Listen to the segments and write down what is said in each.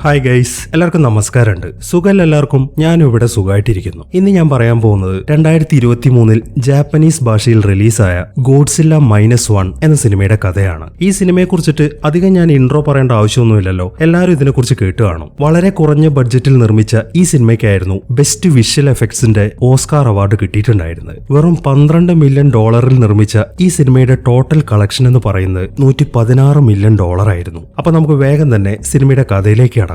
Hi guys, എല്ലാവർക്കും നമസ്കാരമുണ്ട്. സുഖമല്ല എല്ലാവർക്കും? ഞാനും ഇവിടെ സുഖമായിട്ടിരിക്കുന്നു. ഇന്ന് ഞാൻ പറയാൻ പോകുന്നത് 2023 ജാപ്പനീസ് ഭാഷയിൽ റിലീസായ ഗോഡ്സില്ല -1 എന്ന സിനിമയുടെ കഥയാണ്. ഈ സിനിമയെ കുറിച്ചിട്ട് അധികം ഞാൻ ഇൻട്രോ പറയേണ്ട ആവശ്യമൊന്നുമില്ലല്ലോ, എല്ലാവരും ഇതിനെക്കുറിച്ച് കേട്ട് കാണും. വളരെ കുറഞ്ഞ ബഡ്ജറ്റിൽ നിർമ്മിച്ച ഈ സിനിമയ്ക്കായിരുന്നു ബെസ്റ്റ് വിഷ്വൽ എഫക്ട്സിന്റെ ഓസ്കാർ അവാർഡ് കിട്ടിയിട്ടുണ്ടായിരുന്നത്. വെറും $12 മില്യൺ നിർമ്മിച്ച ഈ സിനിമയുടെ ടോട്ടൽ കളക്ഷൻ എന്ന് പറയുന്നത് $116 മില്യൺ ആയിരുന്നു. അപ്പൊ നമുക്ക് വേഗം തന്നെ സിനിമയുടെ കഥയിലേക്ക് കടക്കാം.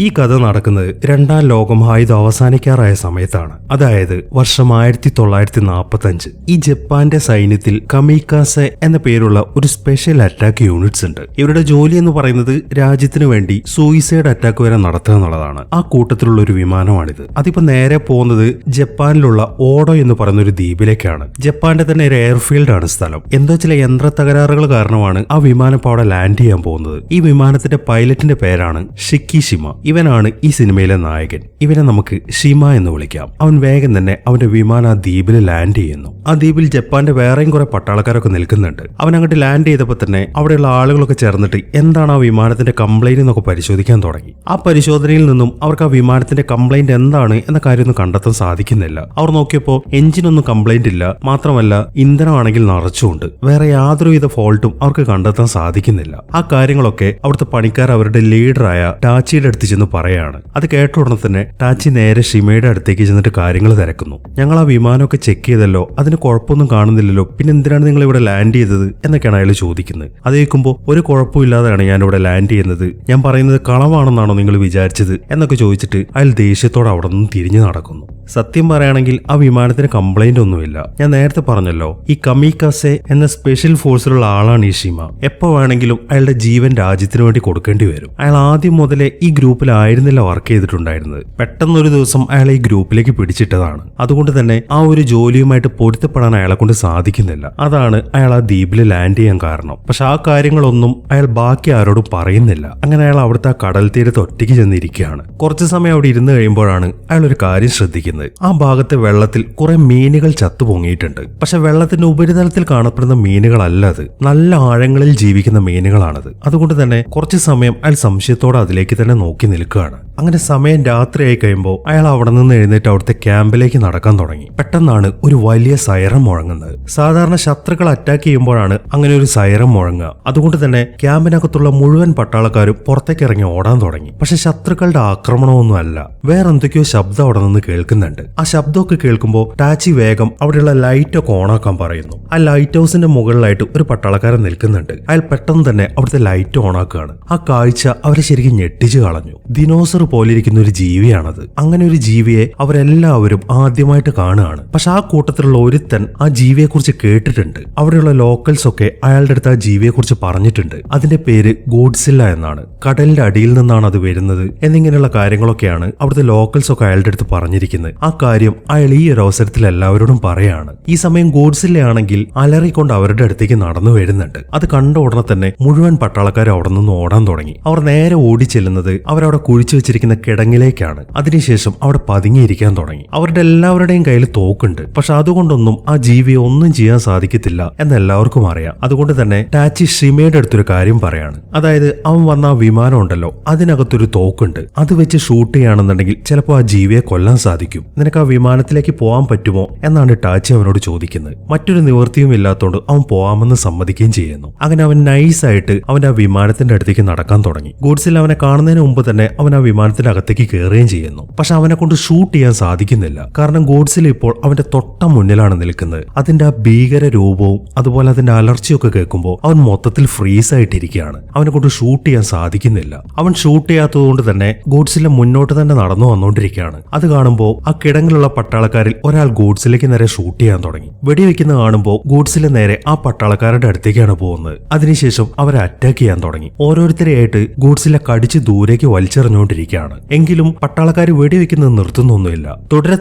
ഈ കഥ നടക്കുന്നത് രണ്ടാം ലോകമഹായുദ്ധം അവസാനിക്കാറായ സമയത്താണ്. അതായത് വർഷം 1945. ഈ ജപ്പാന്റെ സൈന്യത്തിൽ കമീക്കാസെ എന്ന പേരുള്ള ഒരു സ്പെഷ്യൽ അറ്റാക്ക് യൂണിറ്റ്സ് ഉണ്ട്. ഇവരുടെ ജോലി എന്ന് പറയുന്നത് രാജ്യത്തിന് വേണ്ടി സൂയിസൈഡ് അറ്റാക്ക് വരെ നടത്തുക എന്നുള്ളതാണ്. ആ കൂട്ടത്തിലുള്ള ഒരു വിമാനമാണിത്. അതിപ്പോ നേരെ പോകുന്നത് ജപ്പാനിലുള്ള ഓഡോ എന്ന് പറയുന്ന ഒരു ദ്വീപിലേക്കാണ്. ജപ്പാന്റെ തന്നെ ഒരു എയർഫീൽഡ് ആണ് സ്ഥലം. എന്തോ ചില യന്ത്ര തകരാറുകൾ കാരണമാണ് ആ വിമാനം ഇപ്പോൾ അവിടെ ലാൻഡ് ചെയ്യാൻ പോകുന്നത്. ഈ വിമാനത്തിന്റെ പൈലറ്റിന്റെ പേരാണ് ഷിക്കിഷിമ. ഇവനാണ് ഈ സിനിമയിലെ നായകൻ. ഇവനെ നമുക്ക് ഷിമ എന്ന് വിളിക്കാം. അവൻ വേഗം തന്നെ അവന്റെ വിമാനം ആ ദ്വീപിൽ ലാൻഡ് ചെയ്യുന്നു. ആ ദ്വീപിൽ ജപ്പാന്റെ വേറെയും കുറെ പട്ടാളക്കാരൊക്കെ നിൽക്കുന്നുണ്ട്. അവൻ അങ്ങോട്ട് ലാൻഡ് ചെയ്തപ്പോൾ തന്നെ അവിടെയുള്ള ആളുകളൊക്കെ ചേർന്നിട്ട് എന്താണ് ആ വിമാനത്തിന്റെ കംപ്ലൈന്റ് എന്നൊക്കെ പരിശോധിക്കാൻ തുടങ്ങി. ആ പരിശോധനയിൽ നിന്നും അവർക്ക് ആ വിമാനത്തിന്റെ കംപ്ലൈന്റ് എന്താണ് എന്ന കാര്യമൊന്നും കണ്ടെത്താൻ സാധിക്കുന്നില്ല. അവർ നോക്കിയപ്പോൾ എഞ്ചിനൊന്നും കംപ്ലൈന്റ് ഇല്ല, മാത്രമല്ല ഇന്ധനമാണെങ്കിൽ നിറച്ചുകൊണ്ട് വേറെ യാതൊരുവിധ ഫോൾട്ടും അവർക്ക് കണ്ടെത്താൻ സാധിക്കുന്നില്ല. ആ കാര്യങ്ങളൊക്കെ അവിടുത്തെ പണിക്കാർ അവരുടെ ലീഡറായ ടാച്ചിയുടെ അടുത്ത് ചെന്ന് പറയാണ്. അത് കേട്ട ഉടനെ തന്നെ ടാച്ചി നേരെ ഷിമയുടെ അടുത്തേക്ക് ചെന്നിട്ട് കാര്യങ്ങൾ തിരക്കുന്നു. ഞങ്ങൾ ആ വിമാനമൊക്കെ ചെക്ക് ചെയ്തല്ലോ, അതിന് കുഴപ്പമൊന്നും കാണുന്നില്ലല്ലോ, പിന്നെ എന്തിനാണ് നിങ്ങൾ ഇവിടെ ലാൻഡ് ചെയ്തത് എന്നൊക്കെയാണ് അയാൾ ചോദിക്കുന്നത്. അത് കേൾക്കുമ്പോൾ ഒരു കുഴപ്പമില്ലാതെയാണ് ഞാൻ ഇവിടെ ലാൻഡ് ചെയ്യുന്നത്, ഞാൻ പറയുന്നത് കളവാണെന്നാണോ നിങ്ങൾ വിചാരിച്ചത് എന്നൊക്കെ ചോദിച്ചിട്ട് അയാൾ ദേഷ്യത്തോടെ അവിടെ നിന്ന് തിരിഞ്ഞു നടക്കുന്നു. സത്യം പറയുകയാണെങ്കിൽ ആ വിമാനത്തിന് കംപ്ലൈന്റ് ഒന്നുമില്ല. ഞാൻ നേരത്തെ പറഞ്ഞല്ലോ, ഈ കമീക്കാസെ എന്ന സ്പെഷ്യൽ ഫോഴ്സിലുള്ള ആളാണ് ഈ ഷിമ. എപ്പോ വേണമെങ്കിലും അയാളുടെ ജീവൻ രാജ്യത്തിന് വേണ്ടി കൊടുക്കേണ്ടി വരും. അയാൾ ആദ്യം മുതലേ ഈ ഗ്രൂപ്പിലായിരുന്നില്ല വർക്ക് ചെയ്തിട്ടുണ്ടായിരുന്നത്. പെട്ടെന്നൊരു ദിവസം അയാൾ ഈ ഗ്രൂപ്പിലേക്ക് പിടിച്ചിട്ടതാണ്. അതുകൊണ്ട് തന്നെ ആ ഒരു ജോലിയുമായിട്ട് പൊരുത്തപ്പെടാൻ അയാളെ കൊണ്ട് സാധിക്കുന്നില്ല. അതാണ് അയാൾ ആ ദ്വീപിൽ ലാൻഡ് ചെയ്യാൻ കാരണം. പക്ഷെ ആ കാര്യങ്ങളൊന്നും അയാൾ ബാക്കി ആരോടും പറയുന്നില്ല. അങ്ങനെ അയാൾ അവിടുത്തെ ആ കടൽ തീരത്ത് ഒറ്റയ്ക്ക് ചെന്നിരിക്കുകയാണ്. കുറച്ചു സമയം അവിടെ ഇരുന്ന് കഴിയുമ്പോഴാണ് അയാൾ ഒരു കാര്യം ശ്രദ്ധിക്കുന്നത്. ആ ഭാഗത്തെ വെള്ളത്തിൽ കുറെ മീനുകൾ ചത്തു പൊങ്ങിയിട്ടുണ്ട്. പക്ഷെ വെള്ളത്തിന്റെ ഉപരിതലത്തിൽ കാണപ്പെടുന്ന മീനുകളല്ല അത്, നല്ല ആഴങ്ങളിൽ ജീവിക്കുന്ന മീനുകളാണത്. അതുകൊണ്ട് തന്നെ കുറച്ചു സമയം അയാൾ സംശയത്തോടെ അതിലേക്ക് തന്നെ നോക്കി നിൽക്കുകയാണ്. അങ്ങനെ സമയം രാത്രിയായി കഴിയുമ്പോൾ അയാൾ അവിടെ നിന്ന് എഴുന്നേറ്റ് അവിടുത്തെ ക്യാമ്പിലേക്ക് നടക്കാൻ തുടങ്ങി. പെട്ടെന്നാണ് ഒരു വലിയ സൈറൻ മുഴങ്ങുന്നത്. സാധാരണ ശത്രുക്കൾ അറ്റാക്ക് ചെയ്യുമ്പോഴാണ് അങ്ങനെ ഒരു സൈറൻ മുഴങ്ങുക. അതുകൊണ്ട് തന്നെ ക്യാമ്പിനകത്തുള്ള മുഴുവൻ പട്ടാളക്കാരും പുറത്തേക്ക് ഇറങ്ങി ഓടാൻ തുടങ്ങി. പക്ഷെ ശത്രുക്കളുടെ ആക്രമണമൊന്നും അല്ല, വേറെന്തൊക്കെയോ ശബ്ദം അവിടെ നിന്ന് കേൾക്കുന്നുണ്ട്. ആ ശബ്ദമൊക്കെ കേൾക്കുമ്പോൾ ടാച്ചി വേഗം അവിടെയുള്ള ലൈറ്റ് ഒക്കെ ഓണാക്കാൻ പറയുന്നു. ആ ലൈറ്റ് ഹൗസിന്റെ മുകളിലായിട്ട് ഒരു പട്ടാളക്കാരൻ നിൽക്കുന്നുണ്ട്. അയാൾ പെട്ടെന്ന് തന്നെ അവിടുത്തെ ലൈറ്റ് ഓണാക്കുകയാണ്. ആ കാഴ്ച അവരെ ശരിക്കും ഞെട്ടിച്ചു കളഞ്ഞു. ദിനോസർ പോലിരിക്കുന്ന ഒരു ജീവിയാണത്. അങ്ങനെ ഒരു ജീവിയെ അവരെല്ലാവരും ആദ്യമായിട്ട് കാണുകയാണ്. പക്ഷെ ആ കൂട്ടത്തിലുള്ള ഒരുത്തൻ ആ ജീവിയെ കുറിച്ച് കേട്ടിട്ടുണ്ട്. അവിടെയുള്ള ലോക്കൽസ് ഒക്കെ അയാളുടെ അടുത്ത് ആ ജീവിയെ കുറിച്ച് പറഞ്ഞിട്ടുണ്ട്. അതിന്റെ പേര് ഗോഡ്സില്ല എന്നാണ്. കടലിന്റെ അടിയിൽ നിന്നാണ് അത് വരുന്നത് എന്നിങ്ങനെയുള്ള കാര്യങ്ങളൊക്കെയാണ് അവിടുത്തെ ലോക്കൽസ് ഒക്കെ അയാളുടെ അടുത്ത് പറഞ്ഞിരിക്കുന്നത്. ആ കാര്യം അയാൾ ഈ ഒരു അവസരത്തിൽ എല്ലാവരോടും പറയാണ്. ഈ സമയം ഗോഡ്സില്ല ആണെങ്കിൽ അലറിക്കൊണ്ട് അവരുടെ അടുത്തേക്ക് നടന്നു വരുന്നുണ്ട്. അത് കണ്ട ഉടനെ തന്നെ മുഴുവൻ പട്ടാളക്കാരും അവിടെ നിന്ന് ഓടാൻ തുടങ്ങി. അവർ നേരെ ഓടി ചെല്ലുന്നത് അവരവിടെ കുഴിച്ചു വെച്ചിരിക്കുന്ന കിടങ്ങിലേക്കാണ്. അതിനുശേഷം അവിടെ പതുങ്ങിയിരിക്കാൻ തുടങ്ങി. അവരുടെ എല്ലാവരുടെയും കയ്യിൽ തോക്കുണ്ട്. പക്ഷെ അതുകൊണ്ടൊന്നും ആ ജീവിയെ ഒന്നും ചെയ്യാൻ സാധിക്കത്തില്ല എന്ന് എല്ലാവർക്കും അറിയാം. അതുകൊണ്ട് തന്നെ ടാച്ചി ഷിമയുടെ അടുത്തൊരു കാര്യം പറയാണ്. അതായത് അവൻ വന്ന ആ വിമാനം ഉണ്ടല്ലോ, അതിനകത്തൊരു തോക്കുണ്ട്. അത് വെച്ച് ഷൂട്ട് ചെയ്യുകയാണെന്നുണ്ടെങ്കിൽ ചിലപ്പോൾ ആ ജീവിയെ കൊല്ലാൻ സാധിക്കും. നിനക്ക് ആ വിമാനത്തിലേക്ക് പോകാൻ പറ്റുമോ എന്നാണ് ടാച്ചി അവനോട് ചോദിക്കുന്നത്. മറ്റൊരു നിവൃത്തിയും ഇല്ലാത്തതുകൊണ്ട് അവൻ പോവാമെന്ന് സമ്മതിക്കുകയും ചെയ്യുന്നു. അങ്ങനെ അവൻ നൈസായിട്ട് അവൻ ആ വിമാനത്തിന്റെ അടുത്തേക്ക് നടക്കാൻ തുടങ്ങി. ഗോഡ്സില്ല അവനെ കാണുന്നതിന് മുമ്പ് തന്നെ അവൻ ആ വിമാനത്തിന്റെ അകത്തേക്ക് കയറുകയും ചെയ്യുന്നു. പക്ഷെ അവനെ കൊണ്ട് ഷൂട്ട് ചെയ്യാൻ സാധിക്കുന്നില്ല. കാരണം ഗോഡ്സില്ല ഇപ്പോൾ അവന്റെ തൊട്ട മുന്നിലാണ് നിൽക്കുന്നത്. അതിന്റെ ആ ഭീകര രൂപവും അതുപോലെ അതിന്റെ അലർച്ചയൊക്കെ കേൾക്കുമ്പോൾ അവൻ മൊത്തത്തിൽ ഫ്രീസ് ആയിട്ടിരിക്കുകയാണ്. അവനെ കൊണ്ട് ഷൂട്ട് ചെയ്യാൻ സാധിക്കുന്നില്ല. അവൻ ഷൂട്ട് ചെയ്യാത്തത് കൊണ്ട് തന്നെ ഗോഡ്സില്ല മുന്നോട്ട് തന്നെ നടന്നു വന്നുകൊണ്ടിരിക്കുകയാണ്. അത് കാണുമ്പോൾ ആ കിടങ്ങിലുള്ള പട്ടാളക്കാരിൽ ഒരാൾ ഗോഡ്സിലേക്ക് നേരെ ഷൂട്ട് ചെയ്യാൻ തുടങ്ങി. വെടിവെക്കുന്ന കാണുമ്പോൾ ഗോഡ്സില്ല നേരെ ആ പട്ടാളക്കാരുടെ അടുത്തേക്കാണ് പോകുന്നത്. അതിനുശേഷം അവരെ അറ്റാക്ക് ചെയ്യാൻ തുടങ്ങി. ഓരോരുത്തരെയായിട്ട് ഗോഡ്സില്ല കടിച്ച് ദൂരേക്ക് വലിച്ചെറിഞ്ഞുകൊണ്ടിരിക്കുകയാണ്. നടന്നുകൊണ്ടിരിക്കുകയാണ്. എങ്കിലും പട്ടാളക്കാർ വെടിവെക്കുന്നത് നിർത്തുന്നൊന്നുമില്ല.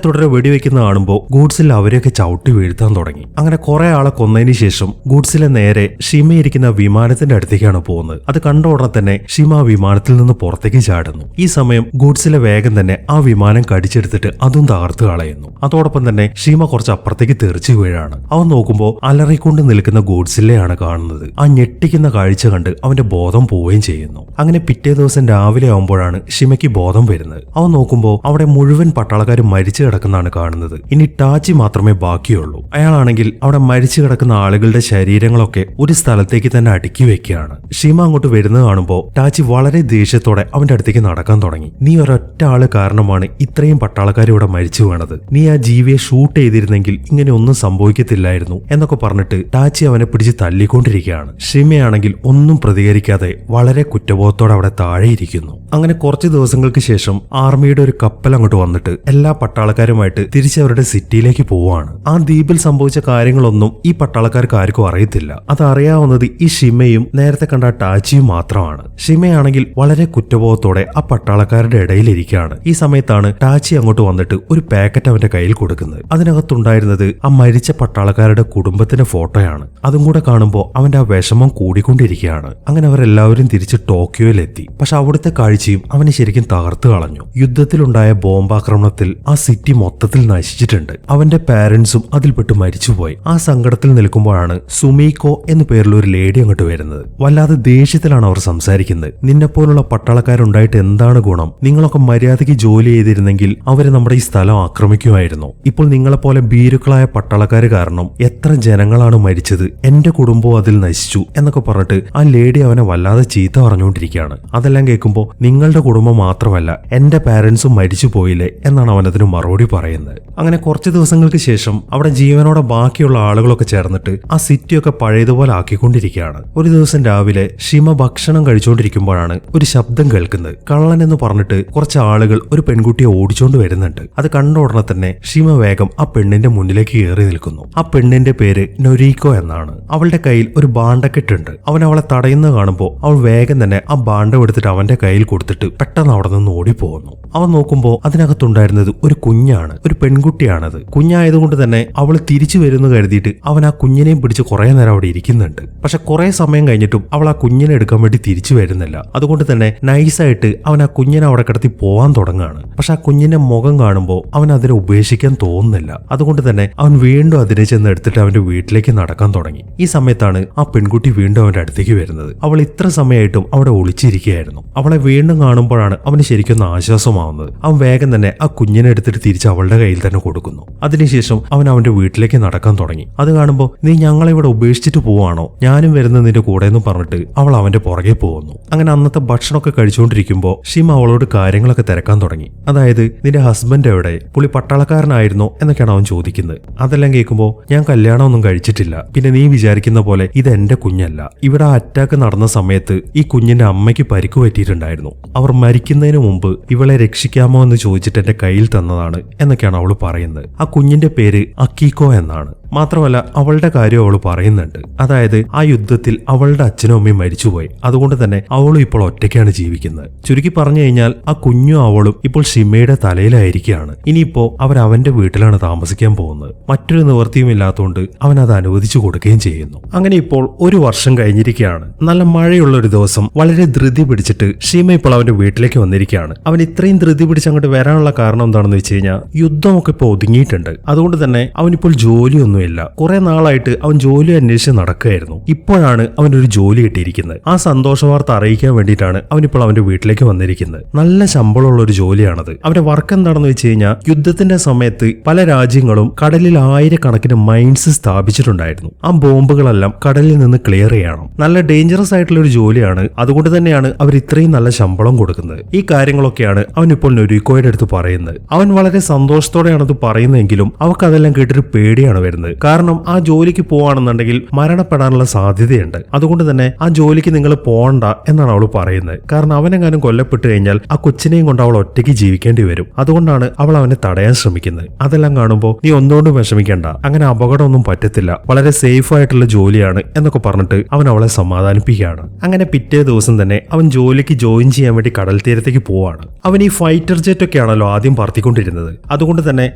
തുടരെ വെടിവെക്കുന്ന കാണുമ്പോൾ ഗൂഡ്സിൽ അവരെയൊക്കെ ചവിട്ടി വീഴ്ത്താൻ തുടങ്ങി. അങ്ങനെ കുറെ ആളെ കൊന്നതിന് ശേഷം ഗൂഡ്സിലെ നേരെ ഷിമ ഇരിക്കുന്ന വിമാനത്തിന്റെ അടുത്തേക്കാണ് പോകുന്നത്. അത് കണ്ട ഉടനെ തന്നെ ഷിമ ആ വിമാനത്തിൽ നിന്ന് പുറത്തേക്ക് ചാടുന്നു. ഈ സമയം ഗൂഡ്സിലെ വേഗം തന്നെ ആ വിമാനം കടിച്ചെടുത്തിട്ട് അതും തകർത്ത് കളയുന്നു. അതോടൊപ്പം തന്നെ ഷിമ കുറച്ച് അപ്പുറത്തേക്ക് തെറിച്ചു വീഴാണ്. അവൻ നോക്കുമ്പോൾ അലറിക്കൊണ്ട് നിൽക്കുന്ന ഗൂഡ്സിലെയാണ് കാണുന്നത്. ആ ഞെട്ടിക്കുന്ന കാഴ്ച കണ്ട് അവന്റെ ബോധം പോവുകയും ചെയ്യുന്നു. അങ്ങനെ പിറ്റേ ദിവസം രാവിലെ ആവുമ്പോഴാണ് ഷിമയ്ക്ക് ബോധം വരുന്നത്. അവൻ നോക്കുമ്പോൾ അവിടെ മുഴുവൻ പട്ടാളക്കാരും മരിച്ചു കിടക്കുന്നതാണ് കാണുന്നത്. ഇനി ടാച്ചി മാത്രമേ ബാക്കിയുള്ളൂ. അയാളാണെങ്കിൽ അവിടെ മരിച്ചു കിടക്കുന്ന ആളുകളുടെ ശരീരങ്ങളൊക്കെ ഒരു സ്ഥലത്തേക്ക് തന്നെ അടുക്കി വെക്കുകയാണ്. ഷിമ അങ്ങോട്ട് വരുന്നത് കാണുമ്പോൾ ടാച്ചി വളരെ ദേഷ്യത്തോടെ അവന്റെ അടുത്തേക്ക് നടക്കാൻ തുടങ്ങി. നീ ഒരൊറ്റ ആള് കാരണമാണ് ഇത്രയും പട്ടാളക്കാർ ഇവിടെ മരിച്ചു വീണത്. നീ ആ ജീവിയെ ഷൂട്ട് ചെയ്തിരുന്നെങ്കിൽ ഇങ്ങനെ ഒന്നും സംഭവിക്കത്തില്ലായിരുന്നു എന്നൊക്കെ പറഞ്ഞിട്ട് ടാച്ചി അവനെ പിടിച്ച് തല്ലിക്കൊണ്ടിരിക്കുകയാണ്. ഷിമയാണെങ്കിൽ ഒന്നും പ്രതികരിക്കാതെ വളരെ കുറ്റബോധത്തോടെ അവിടെ താഴെ ഇരിക്കുന്നു. അങ്ങനെ കുറച്ച് ദിവസങ്ങൾക്ക് ശേഷം ആർമിയുടെ ഒരു കപ്പൽ അങ്ങോട്ട് വന്നിട്ട് എല്ലാ പട്ടാളക്കാരുമായിട്ട് തിരിച്ചവരുടെ സിറ്റിയിലേക്ക് പോവാണ്. ആ ദ്വീപിൽ സംഭവിച്ച കാര്യങ്ങളൊന്നും ഈ പട്ടാളക്കാർക്ക് ആർക്കും അറിയത്തില്ല. അതറിയാവുന്നത് ഈ ഷിമയും നേരത്തെ കണ്ട ടാച്ചിയും മാത്രമാണ്. ഷിമയാണെങ്കിൽ വളരെ കുറ്റബോധത്തോടെ ആ പട്ടാളക്കാരുടെ ഇടയിലിരിക്കുകയാണ്. ഈ സമയത്താണ് ടാച്ചി അങ്ങോട്ട് വന്നിട്ട് ഒരു പാക്കറ്റ് അവന്റെ കയ്യിൽ കൊടുക്കുന്നത്. അതിനകത്തുണ്ടായിരുന്നത് ആ മരിച്ച പട്ടാളക്കാരുടെ കുടുംബത്തിന്റെ ഫോട്ടോയാണ്. അതും കൂടെ കാണുമ്പോൾ അവന്റെ ആ വിഷമം കൂടിക്കൊണ്ടിരിക്കുകയാണ്. അങ്ങനെ അവരെല്ലാവരും തിരിച്ച് ടോക്കിയോയിലെത്തി. പക്ഷെ അവിടുത്തെ കാഴ്ചയും അവനെ ശരിക്കും തകർത്തു കളഞ്ഞു. യുദ്ധത്തിലുണ്ടായ ബോംബാക്രമണത്തിൽ ആ സിറ്റി മൊത്തത്തിൽ നശിച്ചിട്ടുണ്ട്. അവന്റെ പാരന്റ്സും അതിൽപ്പെട്ട് മരിച്ചുപോയി. ആ സങ്കടത്തിൽ നിൽക്കുമ്പോഴാണ് സുമീക്കോ എന്നു പേരുള്ള ഒരു ലേഡി അങ്ങോട്ട് വരുന്നത്. വല്ലാതെ ദേഷ്യത്തിലാണ് അവർ സംസാരിക്കുന്നത്. നിന്നെപ്പോലുള്ള പട്ടാളക്കാരുണ്ടായിട്ട് എന്താണ് ഗുണം? നിങ്ങളൊക്കെ മര്യാദയ്ക്ക് ജോലി ചെയ്തിരുന്നെങ്കിൽ അവര് നമ്മുടെ ഈ സ്ഥലം ആക്രമിക്കുമായിരുന്നു. ഇപ്പോൾ നിങ്ങളെപ്പോലെ ഭീരുക്കളായ പട്ടാളക്കാർ കാരണം എത്ര ജനങ്ങളാണ് മരിച്ചത്. എന്റെ കുടുംബവും അതിൽ നശിച്ചു എന്നൊക്കെ പറഞ്ഞിട്ട് ആ ലേഡി അവനെ വല്ലാതെ ചീത്ത പറഞ്ഞുകൊണ്ടിരിക്കുകയാണ്. അതെല്ലാം കേൾക്കുമ്പോൾ നിങ്ങളുടെ കുടുംബം മാത്രമല്ല എന്റെ പാരന്റ്സും മരിച്ചു പോയില്ലേ എന്നാണ് അവനതിന് മറുപടി പറയുന്നത്. അങ്ങനെ കുറച്ച് ദിവസങ്ങൾക്ക് ശേഷം അവിടെ ജീവനോടെ ബാക്കിയുള്ള ആളുകളൊക്കെ ചേർന്നിട്ട് ആ സിറ്റിയൊക്കെ പഴയതുപോലെ ആക്കിക്കൊണ്ടിരിക്കുകയാണ്. ഒരു ദിവസം രാവിലെ ഷിമ ഭക്ഷണം കഴിച്ചുകൊണ്ടിരിക്കുമ്പോഴാണ് ഒരു ശബ്ദം കേൾക്കുന്നത്. കള്ളൻ എന്ന് പറഞ്ഞിട്ട് കുറച്ച് ആളുകൾ ഒരു പെൺകുട്ടിയെ ഓടിച്ചോണ്ട് വരുന്നുണ്ട്. അത് കണ്ട ഉടനെ തന്നെ ഷിമ വേഗം ആ പെണ്ണിന്റെ മുന്നിലേക്ക് കയറി നിൽക്കുന്നു. ആ പെണ്ണിന്റെ പേര് നൊരീക്കോ എന്നാണ്. അവളുടെ കയ്യിൽ ഒരു ബാണ്ടക്കെട്ടുണ്ട്. അവൻ അവളെ തടയുന്നത് കാണുമ്പോൾ അവൾ വേഗം തന്നെ ആ ബാണ്ടം എടുത്തിട്ട് അവന്റെ കയ്യിൽ കൊടുത്തിട്ട് പെട്ടെന്ന് അവിടെ നിന്ന് ഓടിപ്പോകുന്നു. അവൻ നോക്കുമ്പോൾ അതിനകത്തുണ്ടായിരുന്നത് ഒരു കുഞ്ഞാണ്, ഒരു പെൺകുട്ടിയാണത്. കുഞ്ഞായതുകൊണ്ട് തന്നെ അവൾ തിരിച്ചു വരുന്നു കരുതിയിട്ട് അവൻ ആ കുഞ്ഞിനെയും പിടിച്ച് കുറെ നേരം അവിടെ ഇരിക്കുന്നുണ്ട്. പക്ഷെ കുറെ സമയം കഴിഞ്ഞിട്ടും അവൾ ആ കുഞ്ഞിനെ എടുക്കാൻ വേണ്ടി തിരിച്ചു വരുന്നില്ല. അതുകൊണ്ട് തന്നെ നൈസായിട്ട് അവൻ ആ കുഞ്ഞിനെ അവിടെ കിടത്തി പോവാൻ തുടങ്ങാണ്. പക്ഷെ ആ കുഞ്ഞിന്റെ മുഖം കാണുമ്പോൾ അവൻ അതിനെ ഉപേക്ഷിക്കാൻ തോന്നുന്നില്ല. അതുകൊണ്ട് തന്നെ അവൻ വീണ്ടും അതിനെ ചെന്ന് എടുത്തിട്ട് അവന്റെ വീട്ടിലേക്ക് നടക്കാൻ തുടങ്ങി. ഈ സമയത്താണ് ആ പെൺകുട്ടി വീണ്ടും അവന്റെ അടുത്തേക്ക് വരുന്നത്. അവൾ ഇത്ര സമയമായിട്ടും അവിടെ ഒളിച്ചിരിക്കുകയായിരുന്നു. അവളെ വീണ്ടും കാണുമ്പോഴാണ് അവന് ശരിക്കും ആശ്വാസമാവുന്നത്. അവൻ വേഗം തന്നെ ആ കുഞ്ഞിനെ എടുത്തിട്ട് തിരിച്ച് അവളുടെ കയ്യിൽ തന്നെ കൊടുക്കുന്നു. അതിനുശേഷം അവൻ അവന്റെ വീട്ടിലേക്ക് നടക്കാൻ തുടങ്ങി. അത് കാണുമ്പോൾ നീ ഞങ്ങളെ ഇവിടെ ഉപേക്ഷിച്ചിട്ട് പോവാണോ, ഞാനും വരുന്ന നിന്റെ കൂടെ എന്ന് പറഞ്ഞിട്ട് അവൾ അവന്റെ പുറകെ പോകുന്നു. അങ്ങനെ അന്നത്തെ ഭക്ഷണമൊക്കെ കഴിച്ചുകൊണ്ടിരിക്കുമ്പോൾ ഷിമ അവളോട് കാര്യങ്ങളൊക്കെ തിരക്കാൻ തുടങ്ങി. അതായത് നിന്റെ ഹസ്ബൻഡ് എവിടെ, പുള്ളി പട്ടാളക്കാരനായിരുന്നോ എന്നൊക്കെയാണ് അവൻ ചോദിക്കുന്നത്. അതെല്ലാം കേൾക്കുമ്പോൾ ഞാൻ കല്യാണമൊന്നും കഴിച്ചിട്ടില്ല, പിന്നെ നീ വിചാരിക്കുന്ന പോലെ ഇത് എന്റെ കുഞ്ഞല്ല. ഇവിടെ ആ അറ്റാക്ക് നടന്ന സമയത്ത് ഈ കുഞ്ഞിന്റെ അമ്മയ്ക്ക് പരിക്ക് പറ്റിയിട്ടുണ്ടായിരുന്നു. അവർ മരിക്കുന്നതിന് മുമ്പ് ഇവളെ രക്ഷിക്കാമോ എന്ന് ചോദിച്ചിട്ട് എന്റെ കയ്യിൽ തന്നതാണ് എന്നൊക്കെയാണ് അവൾ പറയുന്നത്. ആ കുഞ്ഞിന്റെ പേര് അക്കീക്കോ എന്നാണ്. മാത്രമല്ല അവളുടെ കാര്യം അവൾ പറയുന്നുണ്ട്. അതായത് ആ യുദ്ധത്തിൽ അവളുടെ അച്ഛനും അമ്മയും മരിച്ചുപോയി. അതുകൊണ്ട് തന്നെ അവളും ഇപ്പോൾ ഒറ്റയ്ക്കാണ് ജീവിക്കുന്നത്. ചുരുക്കി പറഞ്ഞു കഴിഞ്ഞാൽ ആ കുഞ്ഞും അവളും ഇപ്പോൾ ഷിമയുടെ തലയിലായിരിക്കുകയാണ്. ഇനിയിപ്പോ അവന്റെ വീട്ടിലാണ് താമസിക്കാൻ പോകുന്നത്. മറ്റൊരു നിവൃത്തിയും ഇല്ലാത്തതുകൊണ്ട് അവൻ അത് അനുവദിച്ചു കൊടുക്കുകയും ചെയ്യുന്നു. അങ്ങനെ ഇപ്പോൾ ഒരു വർഷം കഴിഞ്ഞിരിക്കുകയാണ്. നല്ല മഴയുള്ള ഒരു ദിവസം വളരെ ധൃതി പിടിച്ചിട്ട് ഷിമ ഇപ്പോൾ അവന്റെ വീട്ടിലേക്ക് വന്നിരിക്കുകയാണ്. അവൻ ഇത്രയും ധൃതി പിടിച്ച് അങ്ങോട്ട് വരാനുള്ള കാരണം എന്താണെന്ന് വെച്ച് കഴിഞ്ഞാൽ യുദ്ധമൊക്കെ ഇപ്പോൾ ഒതുങ്ങിയിട്ടുണ്ട്. അതുകൊണ്ട് തന്നെ അവനിപ്പോൾ ജോലിയൊന്നും ഇല്ല. കുറെ നാളായിട്ട് അവൻ ജോലി അന്വേഷിച്ച് നടക്കുകയായിരുന്നു. ഇപ്പോഴാണ് അവനൊരു ജോലി കിട്ടിയിരിക്കുന്നത്. ആ സന്തോഷ വാർത്ത അറിയിക്കാൻ വേണ്ടിയിട്ടാണ് അവനിപ്പോൾ അവന്റെ വീട്ടിലേക്ക് വന്നിരിക്കുന്നത്. നല്ല ശമ്പളമുള്ള ഒരു ജോലിയാണത്. അവന്റെ വർക്ക് എന്താണെന്ന് വെച്ച് കഴിഞ്ഞാൽ യുദ്ധത്തിന്റെ സമയത്ത് പല രാജ്യങ്ങളും കടലിൽ ആയിരക്കണക്കിന് മൈൻസ് സ്ഥാപിച്ചിട്ടുണ്ടായിരുന്നു. ആ ബോംബുകളെല്ലാം കടലിൽ നിന്ന് ക്ലിയർ ചെയ്യണം. നല്ല ഡേഞ്ചറസ് ആയിട്ടുള്ള ഒരു ജോലിയാണ്. അതുകൊണ്ട് തന്നെയാണ് അവർ ഇത്രയും നല്ല ശമ്പളം കൊടുക്കുന്നത്. ഈ കാര്യങ്ങളൊക്കെയാണ് അവൻ ഇപ്പോൾ നൊരീക്കോയുടെ അടുത്ത് പറയുന്നത്. അവൻ വളരെ സന്തോഷത്തോടെയാണ് അത് പറയുന്നതെങ്കിലും അവർക്ക് അതെല്ലാം കേട്ടിട്ട് പേടിയാണ് വരുന്നത്. പറയുന്നത്. കാരണം ആ ജോലിക്ക് പോവാണെന്നുണ്ടെങ്കിൽ മരണപ്പെടാനുള്ള സാധ്യതയുണ്ട്. അതുകൊണ്ട് തന്നെ ആ ജോലിക്ക് നിങ്ങൾ പോകണ്ട എന്നാണ് അവൾ പറയുന്നത്. കാരണം അവനെങ്ങാനും കൊല്ലപ്പെട്ടു കഴിഞ്ഞാൽ ആ കൊച്ചിനെയും കൊണ്ട് അവൾ ഒറ്റയ്ക്ക് ജീവിക്കേണ്ടി വരും. അതുകൊണ്ടാണ് അവൾ അവനെ തടയാൻ ശ്രമിക്കുന്നത്. അതെല്ലാം കാണുമ്പോൾ നീ ഒന്നുകൊണ്ടും വിഷമിക്കേണ്ട, അങ്ങനെ അപകടമൊന്നും പറ്റത്തില്ല, വളരെ സേഫ് ആയിട്ടുള്ള ജോലിയാണ് എന്നൊക്കെ പറഞ്ഞിട്ട് അവൻ അവളെ സമാധാനിപ്പിക്കുകയാണ്. അങ്ങനെ പിറ്റേ ദിവസം തന്നെ അവൻ ജോലിക്ക് ജോയിൻ ചെയ്യാൻ വേണ്ടി കടൽ തീരത്തേക്ക് പോവാണ്. അവൻ ഈ ഫൈറ്റർ ജെറ്റ് ഒക്കെ ആണല്ലോ ആദ്യം പറത്തിക്കൊണ്ടിരുന്നത്. അതുകൊണ്ട് തന്നെ